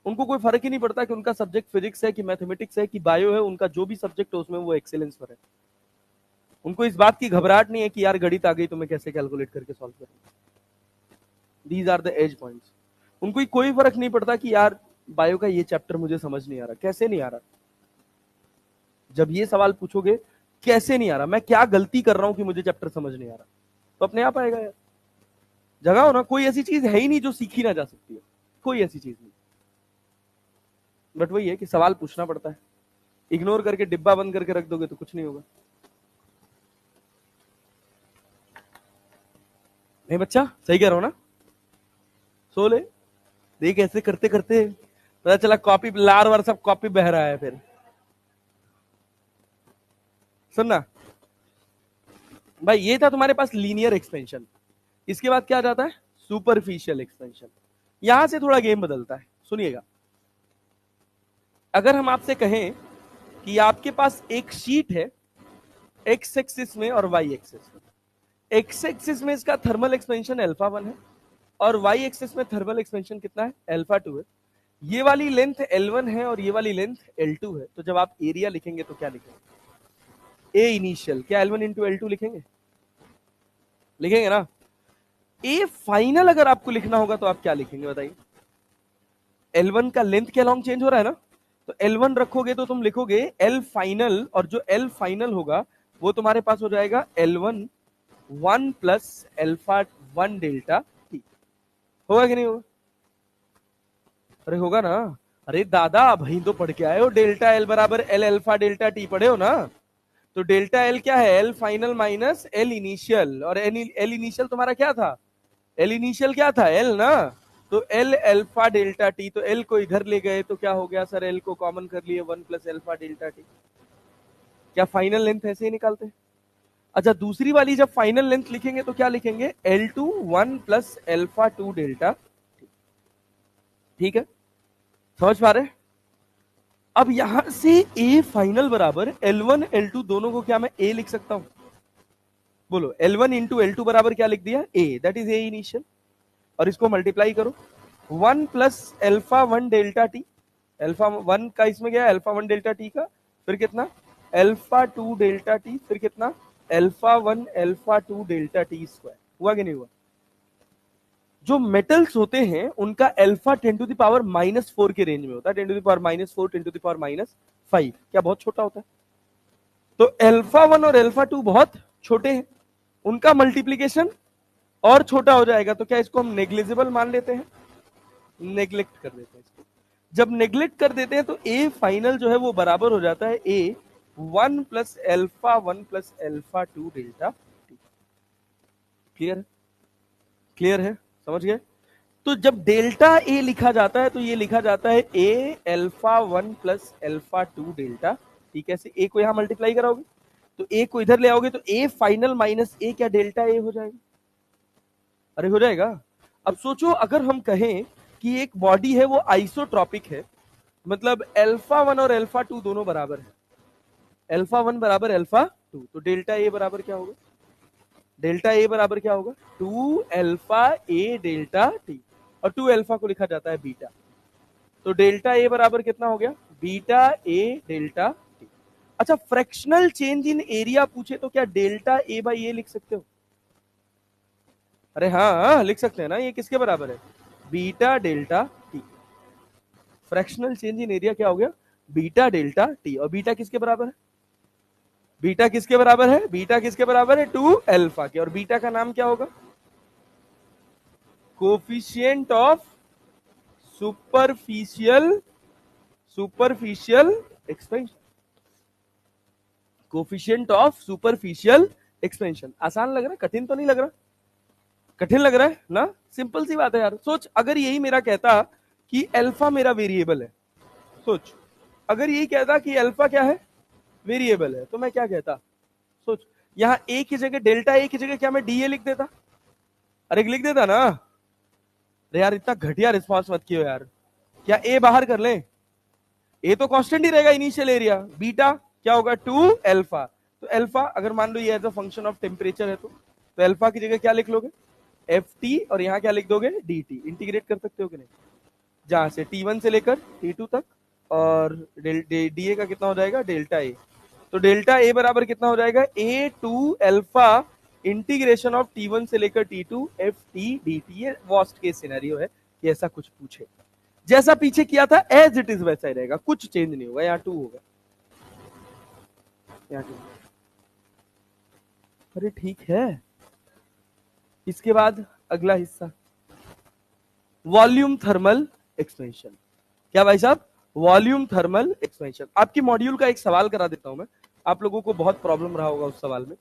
उनको कोई फर्क ही नहीं पड़ता कि उनका सब्जेक्ट फिजिक्स है कि मैथमेटिक्स है कि बायो है, उनका जो भी सब्जेक्ट है उसमें वो एक्सेलेंस पर है। उनको इस बात की घबराहट नहीं है कि यार गणित आ गई तो मैं कैसे कैलकुलेट करके सॉल्व करूंगा। These are the edge points. उनको कोई फर्क नहीं पड़ता कि यार बायो का ये चैप्टर मुझे समझ नहीं आ रहा। कैसे नहीं आ रहा? जब ये सवाल पूछोगे कैसे नहीं आ रहा, मैं क्या गलती कर रहा हूं कि मुझे चैप्टर समझ नहीं आ रहा, तो अपने आप आएगा यार। जगह हो ना, कोई ऐसी चीज है ही नहीं जो सीखी ना जा सकती है, कोई ऐसी चीज नहीं। बट वही है कि सवाल पूछना पड़ता है, इग्नोर करके डिब्बा बंद करके रख दोगे तो कुछ नहीं होगा। नहीं बच्चा, सही कह रहा हूं ना? सो ले, देख ऐसे करते करते पता चला कॉपी लार वार सब कॉपी बह रहा है। फिर सुनना भाई, ये था तुम्हारे पास लीनियर एक्सपेंशन, इसके बाद क्या जाता है? Superficial expansion. यहां से थोड़ा गेम बदलता है, सुनिएगा। अगर हम आपसे कहें कि आपके पास एक शीट है एक्स एक्सिस में और वाई एक्सिस में, एक्स एक्सिस में इसका थर्मल एक्सपेंशन अल्फा 1 है और वाई एक्सिस में थर्मल एक्सपेंशन कितना है? अल्फा 2 है। ये वाली लेंथ L1 है और ये वाली लेंथ L2 है। तो जब आप एरिया लिखेंगे तो क्या लिखेंगे? ए इनिशियल, क्या L1 इंटू L2 लिखेंगे? लिखेंगे ना? ए फाइनल अगर आपको लिखना होगा तो आप क्या लिखेंगे बताइए? L1 का लेंथ के अलॉन्ग चेंज हो रहा है ना, तो L1 रखोगे तो तुम लिखोगे L फाइनल, और जो L फाइनल होगा वो तुम्हारे पास हो जाएगा L1 1 plus alpha 1 delta T. होगा कि नहीं होगा? अरे होगा ना। अरे दादा, भाई तो पढ़ के आए हो, डेल्टा एल बराबर एल अल्फा डेल्टा टी पढ़े हो ना। तो डेल्टा एल क्या है? L final minus L initial, और एल इनिशियल तुम्हारा क्या था? एल इनिशियल क्या था? एल ना। तो एल अल्फा डेल्टा टी, तो एल को इधर ले गए तो क्या हो गया सर? एल को कॉमन कर लिए, 1 प्लस अल्फा डेल्टा टी। क्या फाइनल लेंथ ऐसे ही निकालते हैं? अच्छा, दूसरी वाली जब फाइनल लेंथ लिखेंगे तो क्या लिखेंगे? L2 1 plus alpha 2 delta. ठीक है, समझ पा रहे? अब यहां से A फाइनल बराबर L1 L2 दोनों को क्या मैं A लिख सकता हूं? बोलो, L1 इंटू L2 बराबर क्या लिख दिया? A, that is A initial. और इसको मल्टीप्लाई करो, 1 plus alpha 1 delta T. Alpha 1 का इसमें गया, अल्फा 1 डेल्टा टी का, फिर कितना? अल्फा 2 डेल्टा टी, फिर कितना? Alpha 1 alpha 2 delta T square. हुआ कि नहीं हुआ? जो मेटल्स होते हैं उनका अल्फा 10 टू द पावर -4 के रेंज में होता है, 10 to the power -4, 10 to the power -5। क्या बहुत छोटा होता है? तो अल्फा 1 और अल्फा 2 बहुत छोटे हैं, उनका मल्टीप्लीकेशन और छोटा हो जाएगा। तो क्या इसको हम नेग्लिजिबल मान लेते हैं? नेग्लेक्ट कर देते हैं इसको। जब नेग्लेक्ट कर देते हैं तो ए फाइनल जो है वो बराबर हो जाता है ए 1 plus alpha 1 plus alpha 2 delta T. Clear है? क्लियर है? समझ गए? तो जब डेल्टा ए लिखा जाता है तो ये लिखा जाता है ए अल्फा 1 प्लस अल्फा 2 डेल्टा। ठीक है, ए को यहां मल्टीप्लाई कराओगे तो ए को इधर ले आओगे तो ए फाइनल माइनस ए क्या डेल्टा ए हो जाएगा? अरे हो जाएगा। अब सोचो अगर हम कहें कि एक बॉडी है वो आइसोट्रॉपिक है, मतलब अल्फा 1 और अल्फा 2 दोनों बराबर है, अल्फा 1 बराबर अल्फा 2, तो डेल्टा ए बराबर क्या होगा? डेल्टा ए बराबर क्या होगा? 2 अल्फा ए डेल्टा टी, और 2 अल्फा को लिखा जाता है बीटा, तो डेल्टा ए बराबर कितना हो गया? Beta A delta T. अच्छा, फ्रैक्शनल चेंज इन एरिया पूछे तो क्या डेल्टा ए बाई ए लिख सकते हो? अरे हाँ लिख सकते हैं ना, ये किसके बराबर है? Beta delta T. Fractional change in area क्या हो गया? बीटा डेल्टा टी, और बीटा किसके बराबर है? बीटा किसके बराबर है? बीटा किसके बराबर है? 2 अल्फा के, और बीटा का नाम क्या होगा? Coefficient of superficial expansion, coefficient of superficial expansion. आसान लग रहा है? कठिन तो नहीं लग रहा? कठिन लग रहा है ना? सिंपल सी बात है यार। सोच अगर यही मेरा कहता कि अल्फा मेरा वेरिएबल है, सोच अगर यही कहता कि अल्फा क्या है? वेरिएबल है, तो मैं क्या कहता? सोच, यहां ए की जगह, डेल्टा ए की जगह क्या मैं डी ए लिख देता? अरे लिख देता ना? अरे यार इतना घटिया रिस्पॉन्स मत कियो यार, क्या ए बाहर कर ले? ए तो कांस्टेंट ही रहेगा इनिशियल एरिया, बीटा क्या होगा? 2 अल्फा, तो अल्फा अगर मान लो ये as a function of temperature है तो अल्फा की जगह क्या लिख लोगे? एफ टी, और यहां क्या लिख दोगे? D T. इंटीग्रेट कर सकते हो कि नहीं? जहां से T1 से लेकर T2 तक, और डी ए का कितना हो जाएगा? डेल्टा ए, तो डेल्टा ए बराबर कितना हो जाएगा? ए 2 अल्फा इंटीग्रेशन ऑफ T1 से लेकर T2 F T D T. ये वर्स्ट केस सिनेरियो है कि ऐसा कुछ पूछे, जैसा पीछे किया था एज इट इज वैसा ही रहेगा, कुछ चेंज नहीं होगा। यहाँ 2 होगा, यहाँ 2। अरे ठीक है, इसके बाद अगला हिस्सा, वॉल्यूम थर्मल एक्सपेंशन। क्या भाई साहब? Volume thermal expansion. आपकी मॉड्यूल का एक सवाल करा देता हूं मैं, आप लोगों को बहुत प्रॉब्लम रहा होगा उस सवाल में।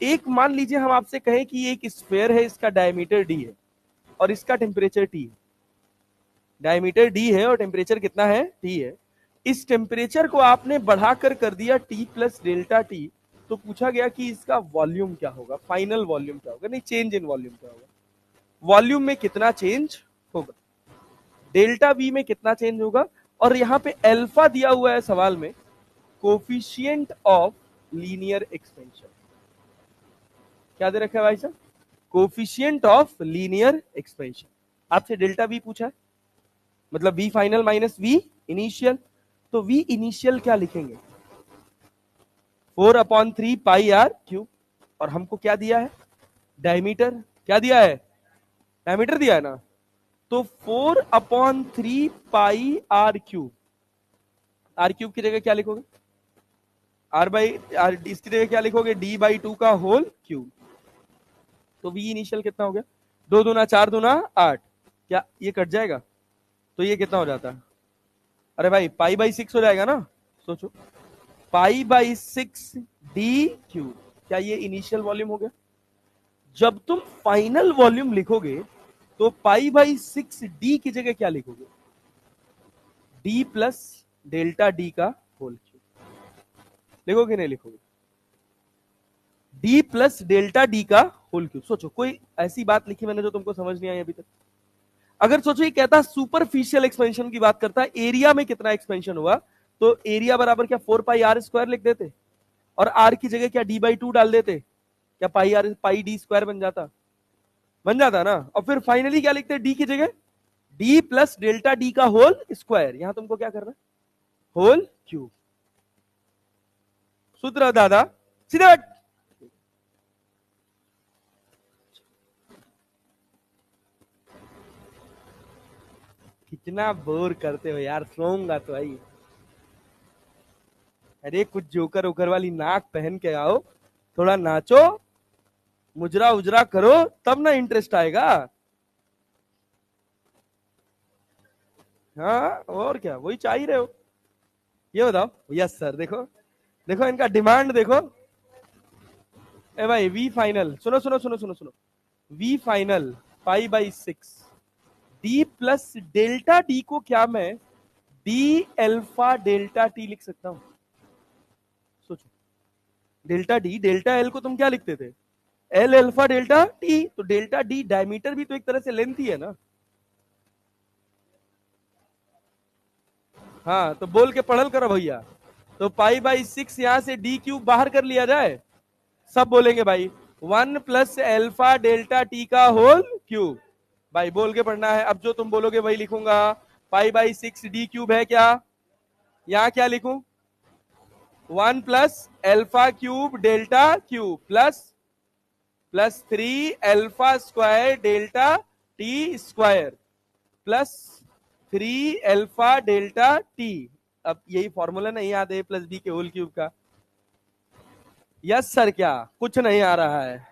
एक मान लीजिए हम आपसे कहें कि एक स्फीयर है, इसका डायमीटर डी है और इसका टेम्परेचर टी है। डायमीटर डी है और टेम्परेचर कितना है? टी है। इस टेम्परेचर को आपने बढ़ाकर कर दिया टी प्लस डेल्टा टी, तो पूछा गया कि इसका वॉल्यूम क्या होगा, फाइनल वॉल्यूम क्या होगा, नहीं चेंज इन वॉल्यूम क्या होगा, वॉल्यूम में कितना चेंज होगा, डेल्टा वी में कितना चेंज होगा। और यहां पे अल्फा दिया हुआ है सवाल में, कोफिशिएंट ऑफ लीनियर एक्सपेंशन। क्या दे रखा है भाई साहब? Coefficient of linear expansion. आपसे डेल्टा वी पूछा है, मतलब v final minus v initial, तो वी इनिशियल क्या लिखेंगे? 4/3 पाई आर क्यूब, और हमको क्या दिया है? डायमीटर। क्या दिया है? डायमीटर दिया है ना, तो 4/3 pi r cube. Are cube की जगह क्या लिखोगे? आर बाई आर, इसकी जगह क्या लिखोगे? डी बाई 2 का होल क्यूब। तो वी इनिशियल कितना हो गया? 2 दूना 4 दूना 8, क्या ये कट जाएगा? तो ये कितना हो जाता है? अरे भाई पाई बाई 6 हो जाएगा ना। सोचो, पाई बाई 6 डी क्यूब, क्या ये इनिशियल वॉल्यूम हो गया? जब तुम फाइनल वॉल्यूम लिखोगे तो पाई बाई 6 डी की जगह क्या लिखोगे? डी प्लस डेल्टा डी का होल क्यूब। लिखोगे नहीं लिखोगे? डी प्लस डेल्टा डी का होल क्यूब। सोचो कोई ऐसी बात लिखी मैंने जो तुमको समझ नहीं आई अभी तक? अगर सोचो ये कहता सुपरफिशियल एक्सपेंशन की बात करता है, एरिया में कितना एक्सपेंशन हुआ, तो एरिया बराबर क्या 4 पाई आर स्क्वायर लिख देते, और आर की जगह क्या डी बाई 2 डाल देते, क्या पाई आर पाई डी स्क्वायर बन जाता? बन जाता ना। और फिर फाइनली क्या लिखते? डी की जगह डी प्लस डेल्टा डी का होल स्क्वायर। यहां तुमको क्या करना है? Whole cube. सूत्र दादा सीधे बैठ। कितना बोर करते हो यार, सोऊंगा तो भाई। अरे कुछ जोकर ओकर वाली नाक पहन के आओ, थोड़ा नाचो, मुजरा उजरा करो, तब ना इंटरेस्ट आएगा। हाँ और क्या, वही चाह ही रहे हो। ये बताओ। यस सर, देखो देखो इनका डिमांड देखो। ए भाई वी फाइनल, सुनो सुनो सुनो सुनो सुनो, v final pi by 6 d plus delta d को क्या मैं डी एल्फा डेल्टा टी लिख सकता हूं? सोचो, डेल्टा डी डेल्टा एल को तुम क्या लिखते थे? एल अल्फा डेल्टा टी, तो डेल्टा डी डायमीटर भी तो एक तरह से लेंथ ही है ना। हाँ तो बोल के पढ़ल करो भैया। तो पाई बाई 6 यहां से डी क्यूब बाहर कर लिया जाए, सब बोलेंगे भाई 1 प्लस एल्फा डेल्टा टी का होल क्यूब। भाई बोल के पढ़ना है, अब जो तुम बोलोगे वही लिखूंगा। पाई बाई 6 डी क्यूब है क्या, यहां क्या लिखूं, 1 plus alpha cube delta cube plus 3 alpha square delta T square plus 3 alpha delta T. अब यही फॉर्मूला नहीं याद है प्लस बी के होल क्यूब का। यस सर, क्या कुछ नहीं आ रहा है।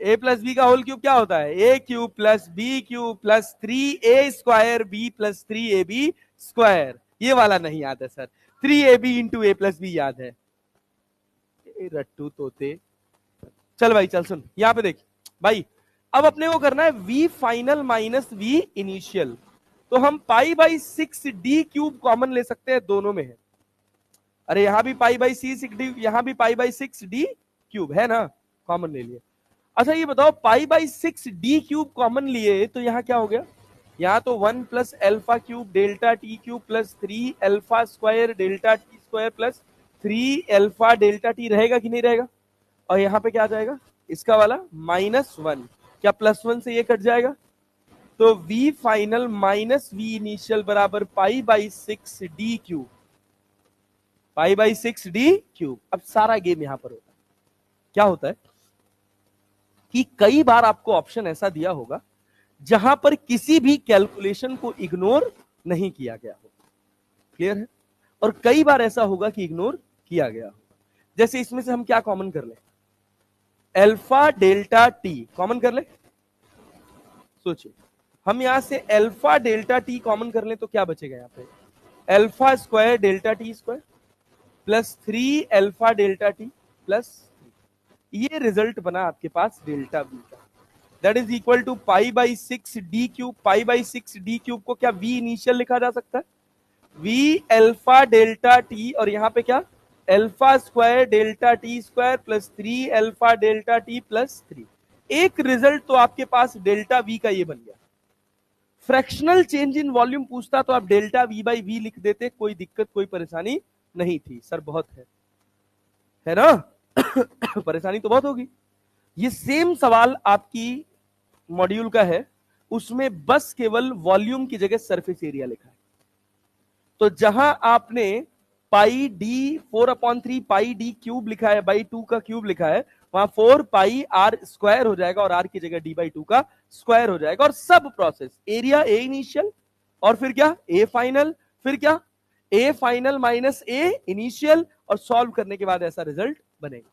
ए प्लस बी का होल क्यूब क्या होता है, A cube plus B cube plus 3 A square B plus 3 AB square. ये वाला नहीं याद है सर, 3 AB इंटू ए प्लस बी याद है। रट्टू तोते। चल भाई चल सुन, यहां पे देख भाई, अब अपने को करना है v final minus v initial. तो हम पाई बाई 6 डी क्यूब कॉमन ले सकते हैं, दोनों में है। अरे यहां भी पाई बाई 6 डी, यहां भी पाई बाई 6 डी क्यूब है ना, कॉमन ले लिए। अच्छा ये बताओ पाई बाई 6 डी क्यूब कॉमन लिए तो यहां क्या हो गया, यहां तो 1 plus alpha cube delta T cube plus 3 alpha square delta T square plus 3 alpha delta T रहेगा कि नहीं रहेगा। और यहां पे क्या आ जाएगा, इसका वाला -1, क्या +1 से ये कट जाएगा, तो v final minus v initial बराबर pi by 6 D cube, pi by 6 D cube. अब सारा गेम यहां पर होता है, क्या होता है कि कई बार आपको ऑप्शन ऐसा दिया होगा जहां पर किसी भी कैलकुलेशन को इग्नोर नहीं किया गया हो, क्लियर है, और कई बार ऐसा होगा कि इग्नोर किया गया होगा। जैसे इसमें से हम क्या कॉमन कर ले, एल्फा डेल्टा टी कॉमन कर ले, सोचिए हम यहां से एल्फा डेल्टा टी कॉमन कर ले तो क्या बचेगा, यहां पे alpha square delta T square plus 3 alpha delta t plus, ये रिजल्ट बना आपके पास डेल्टा वी का, that is equal to pi by 6 D cube. Pi by 6 D cube को क्या वी इनिशियल लिखा जा सकता है, वी एल्फा डेल्टा टी, और यहां पे क्या alpha square delta T square plus 3 alpha delta t plus 3। एक रिजल्ट तो आपके पास डेल्टा वी का ये बन गया। फ्रैक्शनल चेंज इन वॉल्यूम पूछता तो आप डेल्टा वी बाई वी लिख देते, कोई दिक्कत कोई परेशानी नहीं थी। सर बहुत है ना परेशानी तो बहुत होगी। ये सेम सवाल आपकी मॉड्यूल का है, उसमें बस केवल वॉल्यूम की जगह सरफेस एरिया लिखा है। तो जहां आपने पाई डी 4/3 पाई डी क्यूब लिखा है, बाई 2 का क्यूब लिखा है, वहां 4 पाई आर स्क्वायर हो जाएगा और आर की जगह डी बाई 2 का स्क्वायर हो जाएगा। और सब प्रोसेस एरिया ए इनिशियल और फिर क्या ए फाइनल, फिर क्या A final minus A initial, और सॉल्व करने के बाद ऐसा रिजल्ट बनेगा,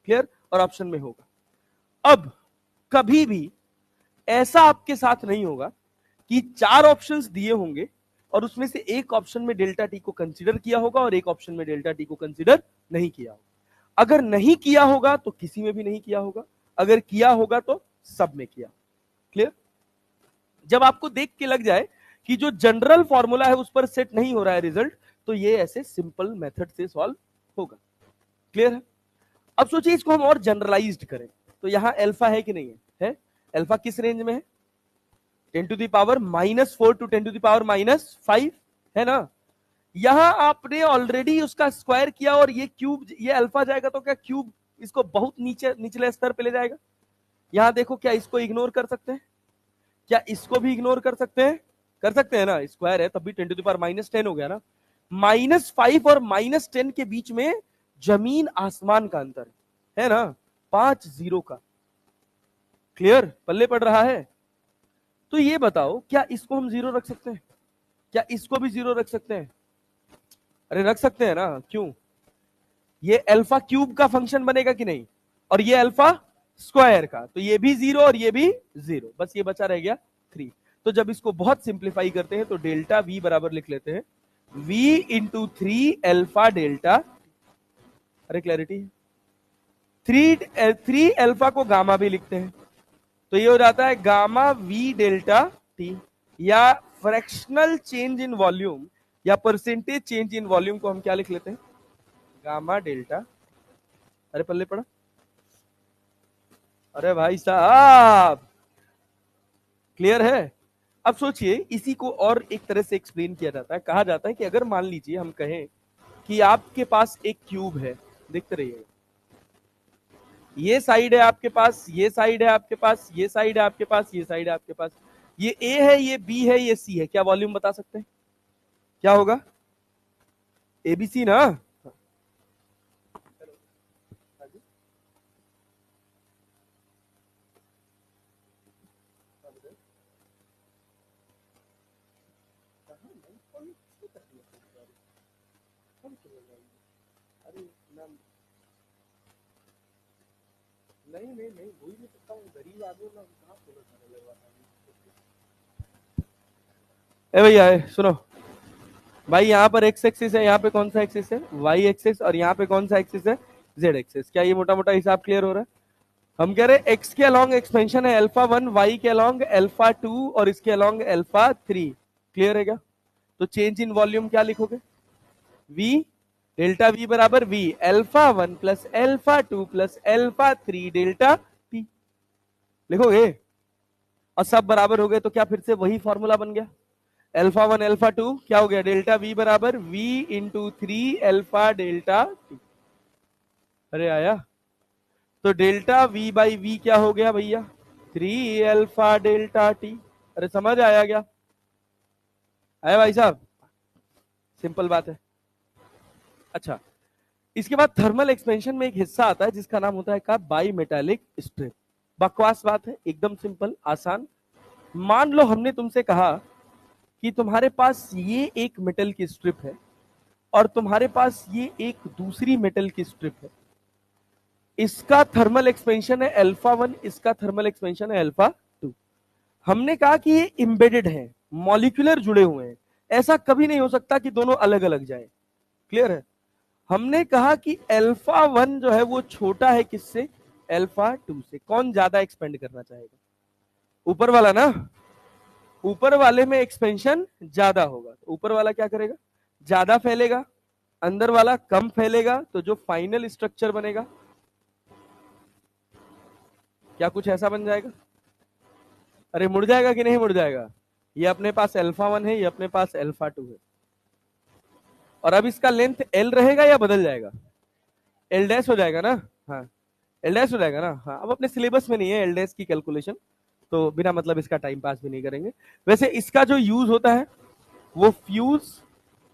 क्लियर, और ऑप्शन में होगा। अब कभी भी ऐसा आपके साथ नहीं होगा कि 4 ऑप्शंस दिए होंगे और उसमें से एक ऑप्शन में डेल्टा टी को कंसीडर किया होगा और एक ऑप्शन में डेल्टा टी को कंसीडर नहीं किया होगा। अगर नहीं किया होगा तो किसी में भी नहीं किया होगा, अगर किया होगा तो सब में किया, क्लियर। जब आपको देख के लग जाए कि जो जनरल फॉर्मूला है उस पर सेट नहीं हो रहा है रिजल्ट, तो ये ऐसे सिंपल मेथड से सॉल्व होगा, क्लियर है। अब सोचिए इसको हम और जनरलाइज्ड करें, तो यहां अल्फा है कि नहीं है, अल्फा किस रेंज में है, 10 to the power -4 to 10 to the power -5 है ना। यहां आपने ऑलरेडी उसका स्क्वायर किया और ये क्यूब, ये अल्फा जाएगा तो क्या क्यूब इसको बहुत नीचे निचले स्तर पे ले जाएगा। यहां देखो, क्या इसको इग्नोर कर सकते हैं, क्या इसको भी इग्नोर कर सकते हैं, कर सकते हैं ना, स्क्वायर है तब भी 10 टू द पावर -10 हो गया ना। -5 और -10 के बीच में जमीन आसमान का अंतर है ना, 5 0 का, क्लियर, पल्ले पड़ रहा है। तो ये बताओ क्या इसको हम 0 रख सकते हैं, क्या इसको भी 0 रख सकते हैं, अरे रख सकते हैं ना, क्यों, ये अल्फा क्यूब का फंक्शन बनेगा कि नहीं, और ये अल्फा स्क्वायर का, तो ये भी 0 और ये भी 0, बस ये बचा रह गया 3। तो जब इसको बहुत सिंप्लीफाई करते हैं तो डेल्टा वी बराबर लिख लेते हैं v इंटू 3 अल्फा डेल्टा, अरे क्लैरिटी, 3 अल्फा को गामा भी लिखते हैं, तो ये हो जाता है गामा वी डेल्टा टी, या फ्रैक्शनल चेंज इन वॉल्यूम या परसेंटेज चेंज इन वॉल्यूम को हम क्या लिख लेते हैं, गामा डेल्टा, अरे पल्ले पड़ा, अरे भाई साहब, क्लियर है? अब सोचिए, इसी को और एक तरह से एक्सप्लेन किया जाता है। कहा जाता है कि अगर मान लीजिए हम कहें कि आपके पास एक क्यूब है, देखते रहिए, ये साइड है आपके पास, ये साइड है आपके पास, ये साइड है आपके पास, ये साइड है आपके पास, ये ए है, ये बी है, ये सी है। क्या वॉल्यूम बता सकते हैं? क्या होगा? एबीसी ना? नहीं नहीं नहीं, भूल नहीं सकता हूँ, गरीब आदमी ना, कहाँ सोलर पैनल लगवाता है। ए भैया सुनो भाई, यहाँ पर एक्स एक्सिस है, यहाँ पे कौन सा एक्सिस है? वाई एक्सिस, और यहाँ पे कौन सा एक्सिस है? Z axis. क्या ये मोटा मोटा हिसाब क्लियर हो रहा है? हम कह रहे हैं एक्स के अलोंग एक्सपेंशन है अल्फा 1, वाई के अलोंग अल्फा 2 और इसके अलोंग अल्फा 3। क्लियर है क्या? तो चेंज इन वॉल्यूम क्या लिखोगे? वी डेल्टा वी बराबर V alpha 1 plus alpha 2 plus alpha 3 delta T लिखोगे। और सब बराबर हो गए तो क्या फिर से वही फॉर्मूला बन गया? अल्फा 1 अल्फा 2 क्या हो गया? डेल्टा वी बराबर v into 3 alpha delta t. अरे आया? तो डेल्टा वी बाई वी क्या हो गया भैया? 3 अल्फा डेल्टा टी। अरे समझ आया क्या? आया भाई साहब? सिंपल बात है। अच्छा, इसके बाद थर्मल एक्सपेंशन में एक हिस्सा आता है जिसका नाम होता है का बाई मेटालिक स्ट्रिप। बकवास बात है, एकदम सिंपल आसान। मान लो हमने तुमसे कहा कि तुम्हारे पास ये एक मेटल की स्ट्रिप है और तुम्हारे पास ये एक दूसरी मेटल की स्ट्रिप है। इसका थर्मल एक्सपेंशन है अल्फा 1, इसका थर्मल एक्सपेंशन है अल्फा 2। हमने कहा कि ये इंबेडेड है, मॉलिक्यूलर जुड़े हुए हैं, ऐसा कभी नहीं हो सकता कि दोनों अलग अलग जाए। क्लियर है? हमने कहा कि अल्फा 1 जो है वो छोटा है किससे? अल्फा 2 से। कौन ज्यादा एक्सपेंड करना चाहेगा? ऊपर वाला ना? ऊपर वाले में एक्सपेंशन ज्यादा होगा, तो ऊपर वाला क्या करेगा? ज्यादा फैलेगा। अंदर वाला कम फैलेगा, तो जो फाइनल स्ट्रक्चर बनेगा क्या कुछ ऐसा बन जाएगा? अरे मुड़ जाएगा कि नहीं मुड़ जाएगा? ये अपने पास अल्फा 1 है, ये अपने पास अल्फा 2 है, और अब इसका लेंथ एल रहेगा या बदल जाएगा? एल डैश हो जाएगा ना? हाँ, एल डैश हो जाएगा ना? हाँ, अब अपने सिलेबस में नहीं है एल डैश की कैलकुलेशन, तो बिना मतलब इसका टाइम पास भी नहीं करेंगे। वैसे इसका जो यूज होता है वो फ्यूज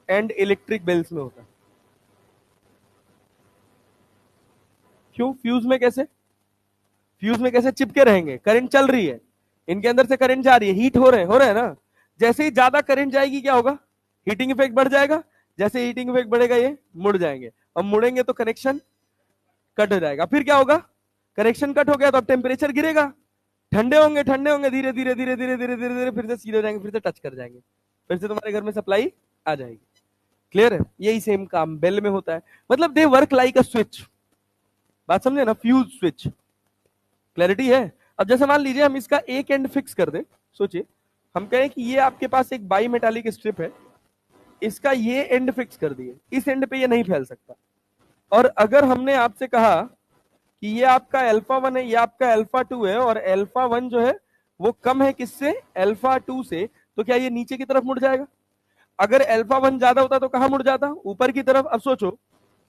एंड इलेक्ट्रिक बेल्स में होता है। क्यों फ्यूज में? कैसे फ्यूज में कैसे चिपके रहेंगे? करंट चल रही है, इनके अंदर से करंट जा रही है, हीट हो रहे हैं ना? जैसे ही ज्यादा करंट जाएगी क्या होगा? हीटिंग इफेक्ट बढ़ जाएगा। जैसे हीटिंग इफेक्ट बढ़ेगा ये मुड़ जाएंगे, अब मुड़ेंगे तो कनेक्शन कट हो जाएगा। फिर क्या होगा? कनेक्शन कट हो गया तो अब टेम्परेचर गिरेगा, ठंडे होंगे धीरे धीरे धीरे धीरे धीरे धीरे धीरे, फिर से सीधे हो जाएंगे, फिर से टच कर जाएंगे, फिर से तुम्हारे घर में सप्लाई आ जाएगी। क्लियर है? यही सेम काम बेल में होता है, मतलब they work like a switch. बात समझे ना? Fuse switch. क्लैरिटी है? अब जैसे मान लीजिए हम इसका एक एंड फिक्स कर दे। सोचिए, हम कहें कि ये आपके पास एक बाई मेटालिक स्ट्रिप है, इसका ये एंड फिक्स कर दिए, इस एंड पे ये नहीं फैल सकता। और अगर हमने आपसे कहा कि ये आपका अल्फा 1 है, ये आपका अल्फा 2 है, और अल्फा 1 जो है वो कम है किससे? अल्फा 2 से, तो क्या ये नीचे की तरफ मुड़ जाएगा? अगर अल्फा 1 ज्यादा होता तो कहां मुड़ जाता? ऊपर की तरफ। अब सोचो,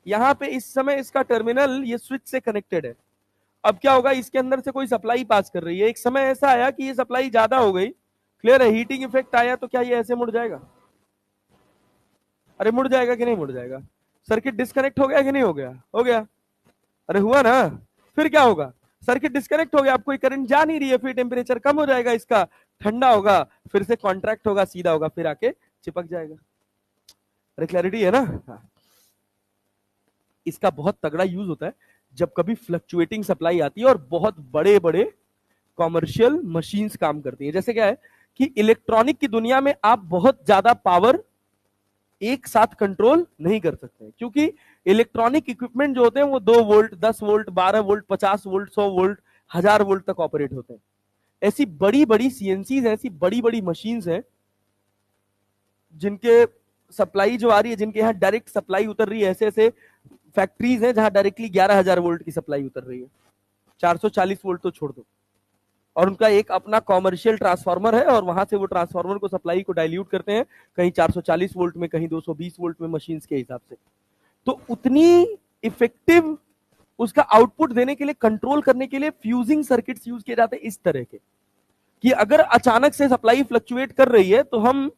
यहां पे इस समय इसका टर्मिनल ये स्विच से कनेक्टेड है। अब क्या होगा? इसके अंदर से कोई सप्लाई पास कर रही है, एक समय ऐसा आया कि ये सप्लाई ज्यादा हो गई, क्लियर है, हीटिंग इफेक्ट आया, तो क्या ये ऐसे मुड़ जाएगा? अरे मुड़ जाएगा कि नहीं मुड़ जाएगा? सर्किट डिस्कनेक्ट हो गया कि नहीं हो गया? हो गया। अरे हुआ ना? फिर क्या होगा? सर्किट डिस्कनेक्ट हो गया, अब कोई करंट जा नहीं रही है, फिर टेम्परेचर कम हो जाएगा, इसका ठंडा होगा, फिर से कॉन्ट्रैक्ट होगा, सीधा होगा, फिर आके चिपक जाएगा। अरे क्लैरिटी है ना? हाँ। इसका बहुत तगड़ा यूज होता है जब कभी फ्लक्चुएटिंग सप्लाई आती है और बहुत बड़े बड़े कॉमर्शियल मशीन्स काम करती है। जैसे क्या है कि इलेक्ट्रॉनिक की दुनिया में आप बहुत ज्यादा पावर एक साथ कंट्रोल नहीं कर सकते, क्योंकि इलेक्ट्रॉनिक इक्विपमेंट जो होते हैं वो 2 volt, 10 volt, 12 volt, 50 volt, 100 volt, 1000 volt तक ऑपरेट होते हैं। ऐसी बड़ी बड़ी सीएनसीज, ऐसी बड़ी बड़ी मशीन्स हैं जिनके सप्लाई जो आ रही है, जिनके यहाँ डायरेक्ट सप्लाई उतर रही है, ऐसे ऐसे फैक्ट्रीज हैं जहां डायरेक्टली 11,000 वोल्ट की सप्लाई उतर रही है। 440 वोल्ट तो छोड़ दो, और उनका एक अपना कॉमर्शियल ट्रांसफार्मर है और वहां से वो ट्रांसफार्मर को सप्लाई को डाइल्यूट करते हैं, कहीं 440 वोल्ट में, कहीं 220 वोल्ट में, मशीन के हिसाब से। तो उतनी इफेक्टिव उसका आउटपुट देने के लिए, कंट्रोल करने के लिए फ्यूजिंग सर्किट्स यूज किए जाते हैं इस तरह के, कि अगर अचानक से सप्लाई फ्लक्चुएट कर रही है तो हम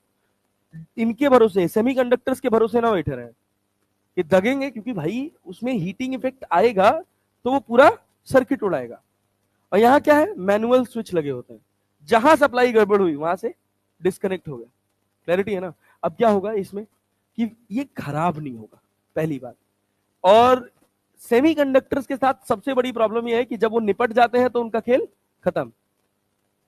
इनके भरोसे, सेमीकंडक्टर्स के भरोसे ना बैठे रहे कि दगेंगे, क्योंकि भाई उसमें हीटिंग इफेक्ट आएगा तो वो पूरा सर्किट उड़ाएगा। और यहां क्या है, मैनुअल स्विच लगे होते हैं, जहां सप्लाई गड़बड़ हुई वहां से डिस्कनेक्ट हो गया। क्लैरिटी है ना? अब क्या होगा इसमें कि ये खराब नहीं होगा, पहली बात। और सेमीकंडक्टर्स के साथ सबसे बड़ी प्रॉब्लम यह है कि जब वो निपट जाते हैं तो उनका खेल खत्म।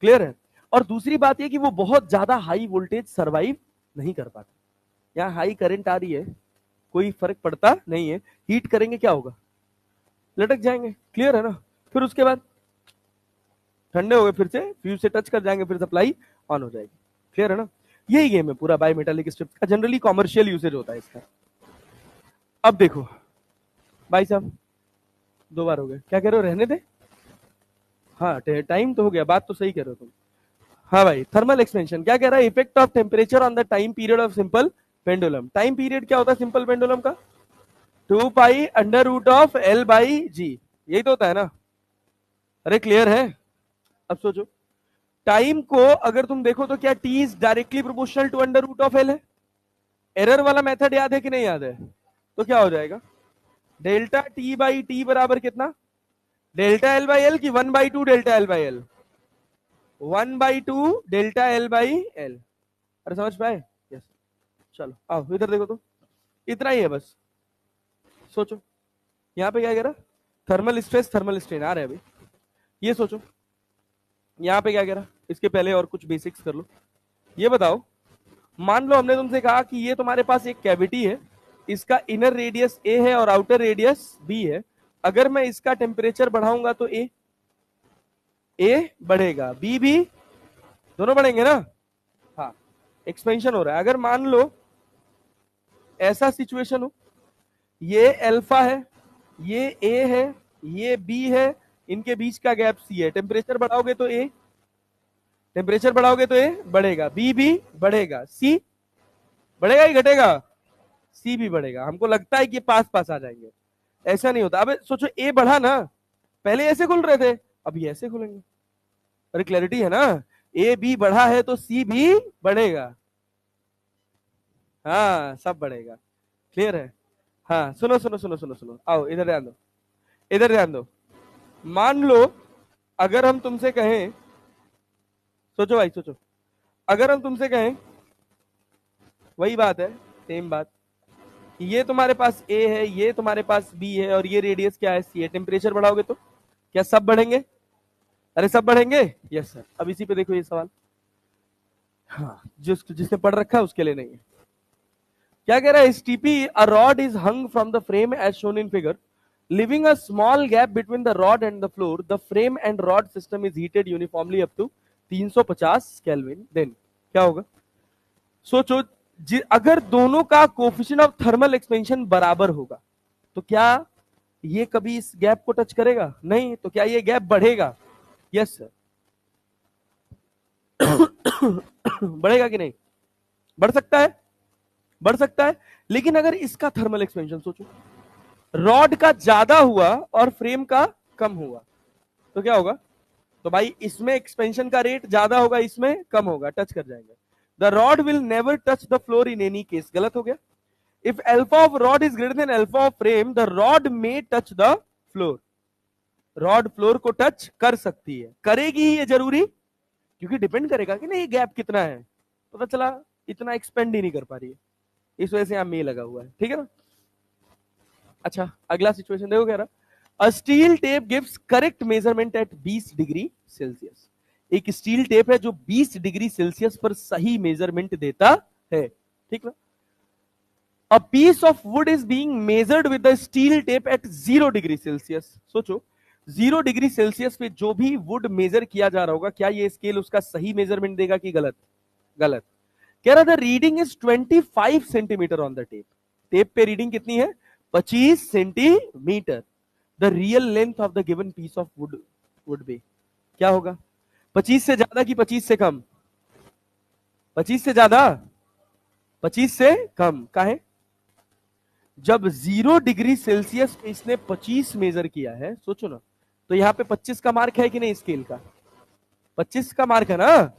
क्लियर है? और दूसरी बात यह कि वो बहुत ज्यादा हाई वोल्टेज सर्वाइव नहीं कर पाते। यहां हाई करंट आ रही है, कोई फर्क पड़ता नहीं है, हीट करेंगे क्या होगा, लटक जाएंगे। क्लियर है ना? फिर उसके बाद ठंडे हो गए, फिर से फ्यूज से टच कर जाएंगे, फिर सप्लाई ऑन हो जाएगी। क्लियर है ना? यही गेम है पूरा बाई मेटालिक स्ट्रिप्स का, जनरली कॉमर्शियल यूसेज होता है इसका। अब देखो भाई साहब, 2 बार हो गए, क्या कह रहे हो, रहने दे? हाँ टाइम तो हो गया, बात तो सही कह रहे हो तुम। हाँ भाई, थर्मल एक्सपेंशन क्या कह रहा है, effect of temperature on the time period of simple pendulum. Time period क्या होता है सिंपल पेंडुलम का, 2 pi under root of L by G, यही तो होता है ना? अरे क्लियर है? अब सोचो, टाइम को अगर तुम देखो तो क्या t is directly proportional to under root of l है? एरर वाला मेथड याद है कि नहीं याद है? तो क्या हो जाएगा, डेल्टा टी बाई टी बराबर कितना, डेल्टा एल बाई एल की 1/2 delta L by L, 1/2 delta L by L. अरे समझ पाए? यस। चलो आओ इधर देखो, तो इतना ही है बस। सोचो यहां पे क्या कह रहा, थर्मल स्ट्रेस थर्मल स्ट्रेन आ रहा है अभी। ये सोचो यहां पे क्या कह रहा, इसके पहले और कुछ बेसिक्स कर लो। ये बताओ, मान लो हमने तुमसे कहा कि ये तुम्हारे पास एक कैविटी है, इसका इनर रेडियस ए है और आउटर रेडियस बी है। अगर मैं इसका टेम्परेचर बढ़ाऊंगा तो ए बढ़ेगा, बी भी, दोनों बढ़ेंगे ना? हाँ, एक्सपेंशन हो रहा है। अगर मान लो ऐसा सिचुएशन हो, ये अल्फा है, ये ए है, ये बी है, इनके बीच का गैप सी है, टेम्परेचर बढ़ाओगे तो ए, टेम्परेचर बढ़ाओगे तो ए बढ़ेगा, बी भी बढ़ेगा, सी बढ़ेगा ही घटेगा, सी भी बढ़ेगा। हमको लगता है कि पास पास आ जाएंगे, ऐसा नहीं होता। अब सोचो ए बढ़ा ना, पहले ऐसे खुल रहे थे, अब ये ऐसे खुलेंगे। अरे क्लैरिटी है ना? ए बी बढ़ा है तो सी भी बढ़ेगा, हाँ सब बढ़ेगा। क्लियर है? हाँ सुनो सुनो सुनो सुनो सुनो, आओ इधर ध्यान दो, इधर ध्यान दो। मान लो अगर हम तुमसे कहें, सोचो भाई सोचो, अगर हम तुमसे कहें, वही बात है, सेम बात, ये तुम्हारे पास ए है, ये तुम्हारे पास बी है, और ये रेडियस क्या है, सी है, टेम्परेचर बढ़ाओगे तो क्या सब बढ़ेंगे? अरे सब बढ़ेंगे, यस सर। अब इसी पे देखो ये सवाल, हाँ जिसने पढ़ रखा है उसके लिए नहीं है। क्या कह रहा है, स्टीपी a rod is hung from the frame as shown in figure, leaving a small gap between the rod and the floor, the frame and rod system is heated uniformly up to 350 kelvin. Then क्या होगा, सोचो अगर दोनों का coefficient of thermal expansion बराबर होगा तो क्या ये कभी इस गैप को टच करेगा? नहीं। तो क्या ये गैप बढ़ेगा? Yes sir. बढ़ेगा कि नहीं? बढ़ सकता है, बढ़ सकता है। लेकिन अगर इसका थर्मल एक्सपेंशन सोचो, रॉड का ज्यादा हुआ और फ्रेम का कम हुआ तो क्या होगा? तो भाई इसमें एक्सपेंशन का रेट ज्यादा होगा, इसमें कम होगा, टच कर जाएंगे। The rod will never touch the floor in any case, गलत हो गया। If alpha of rod is greater than alpha of frame, the rod may touch the floor, rod floor को टच कर सकती है, करेगी ही, ये जरूरी, क्योंकि डिपेंड करेगा कि नहीं गैप कितना है, पता चला इतना एक्सपेंड ही नहीं कर पा रही है, इस वजह से यहां में लगा हुआ है। ठीक है ना? अच्छा अगला सिचुएशन देखो, कह रहा a steel tape gives correct measurement at 20 degree Celsius. एक स्टील टेप है जो 20 डिग्री सेल्सियस पर सही मेजरमेंट देता है। ठीक ना? A piece of wood is being measured with the steel tape at 0 degree Celsius. सोचो 0 डिग्री सेल्सियस पे जो भी वुड मेजर किया जा रहा होगा, क्या ये स्केल उसका सही मेजरमेंट देगा कि गलत? गलत। कह रहा था reading is 25 centimeter on the tape, tape पे रीडिंग कितनी है? 25 centimeter. The real length of the given piece of wood would be, क्या होगा? 25 से ज्यादा कि 25 से कम? 25 से ज्यादा, 25 से कम। काहे? जब 0 डिग्री सेल्सियस पे इसने 25 मेजर किया है, सोचो ना, तो यहां पे 25 का मार्क है कि नहीं? स्केल का 25 का मार्क है ना।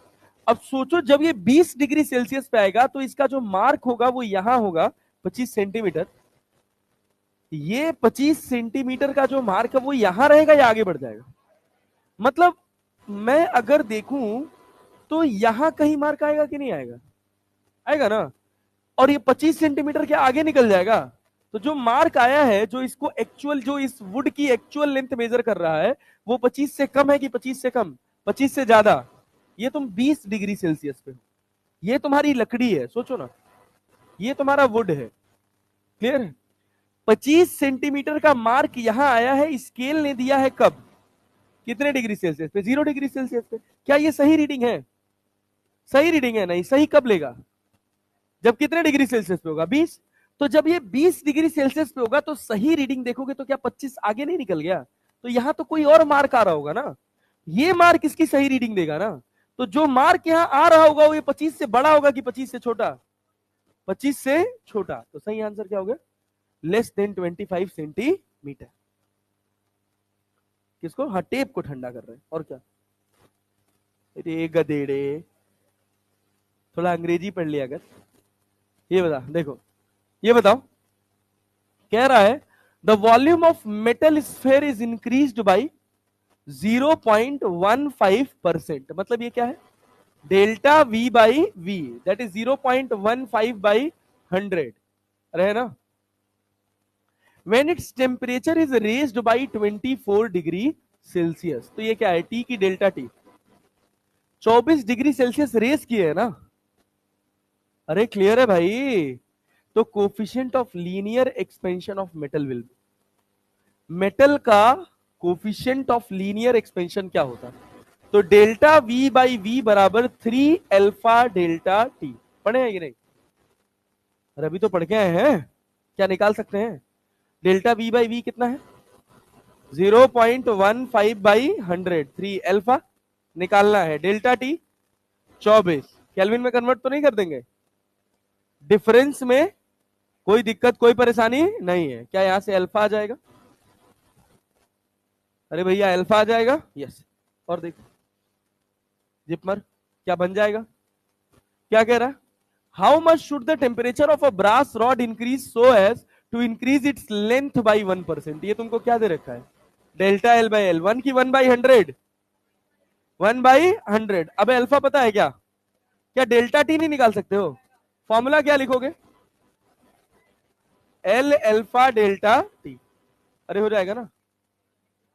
अब सोचो जब ये 20 डिग्री सेल्सियस पे आएगा तो इसका जो मार्क होगा वो यहां होगा 25 सेंटीमीटर। ये 25 सेंटीमीटर का जो मार्क है वो यहां रहेगा या आगे बढ़ जाएगा? मतलब मैं अगर देखूं तो यहां कहीं मार्क आएगा कि नहीं आएगा? आएगा ना। और ये 25 सेंटीमीटर के आगे निकल जाएगा। तो जो मार्क आया है, जो इसको एक्चुअल, जो इस वुड की एक्चुअल लेंथ मेजर कर रहा है, वो 25 से कम है कि 25 से कम? 25 से ज्यादा। ये तुम 20 डिग्री सेल्सियस पे हो, ये तुम्हारी लकड़ी है, सोचो ना, ये तुम्हारा वुड है। क्लियर है? 25 सेंटीमीटर का मार्क यहां आया है, स्केल ने दिया है कब? कितने डिग्री सेल्सियस पे? 0 डिग्री सेल्सियस पे। क्या ये सही रीडिंग है? सही रीडिंग है? नहीं। सही कब लेगा? जब कितने डिग्री सेल्सियस पे होगा? 20। तो जब ये 20 डिग्री सेल्सियस पे होगा तो सही रीडिंग देखोगे तो क्या 25 आगे नहीं निकल गया? तो यहां तो कोई और मार्क आ रहा होगा ना, ये मार्क इसकी सही रीडिंग देगा ना। तो जो मार्क यहां आ रहा होगा वो ये 25 से बड़ा होगा कि 25 से छोटा? 25 से छोटा। तो सही आंसर क्या हो गया? Less than 25 centimetre. किसको? हाँ, टेप को ठंडा कर रहे हैं, और क्या। अरे गधेड़े, थोड़ा अंग्रेजी पढ़ लिया अगर। ये बता, देखो, ये बताओ, कह रहा है the volume of metal sphere is increased by 0.15%। मतलब ये क्या है? Delta v by v, that is 0.15/100 रहे ना। When its temperature is raised by 24 degree Celsius, तो ये क्या है? टी की delta t 24 degree Celsius raise की है ना। अरे क्लियर है भाई। तो coefficient of linear expansion of metal will, metal का कोफिशिएंट ऑफ लीनियर एक्सपेंशन क्या होता है? तो डेल्टा वी बाई वी बराबर 3 अल्फा डेल्टा टी। पढ़े हैं कि नहीं? अरे अभी तो पढ़ के आए हैं, क्या निकाल सकते हैं? डेल्टा वी बाई वी कितना है? 0.15/100, 3 अल्फा निकालना है। डेल्टा टी 24, केल्विन में कन्वर्ट तो नहीं कर देंगे? डिफरेंस में कोई दिक्कत, कोई परेशानी नहीं है। क्या यहां से अल्फा आ जाएगा? अरे भैया अल्फा आ जाएगा, यस। और देखो जिपमर क्या बन जाएगा? क्या कह रहा है? How much should the temperature of a brass rod increase so as to increase its length by 1%। ये तुमको क्या दे रखा है? डेल्टा एल बाई एल, 1 की 1/100, 1/100। अब अल्फा पता है क्या? क्या डेल्टा टी नहीं निकाल सकते हो? फॉर्मूला क्या लिखोगे? L alpha delta t. अरे हो जाएगा ना।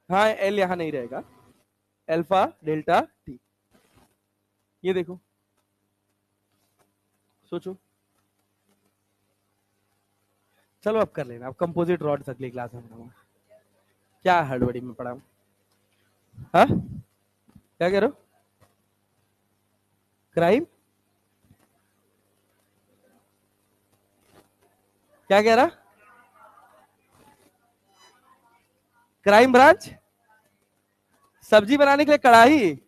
हाँ, एल यहां नहीं रहेगा, अल्फा डेल्टा टी। ये देखो, सोचो। चलो अब कर लेना, अब कंपोजिट रॉड्स अगली क्लास में पढ़ाऊंगा। क्या हड़बड़ी में पढ़ाऊं? हाँ, क्या कह रहे हो? क्राइम? क्या कह रहा? Crime branch? सब्जी बनाने के लिए कढ़ाई?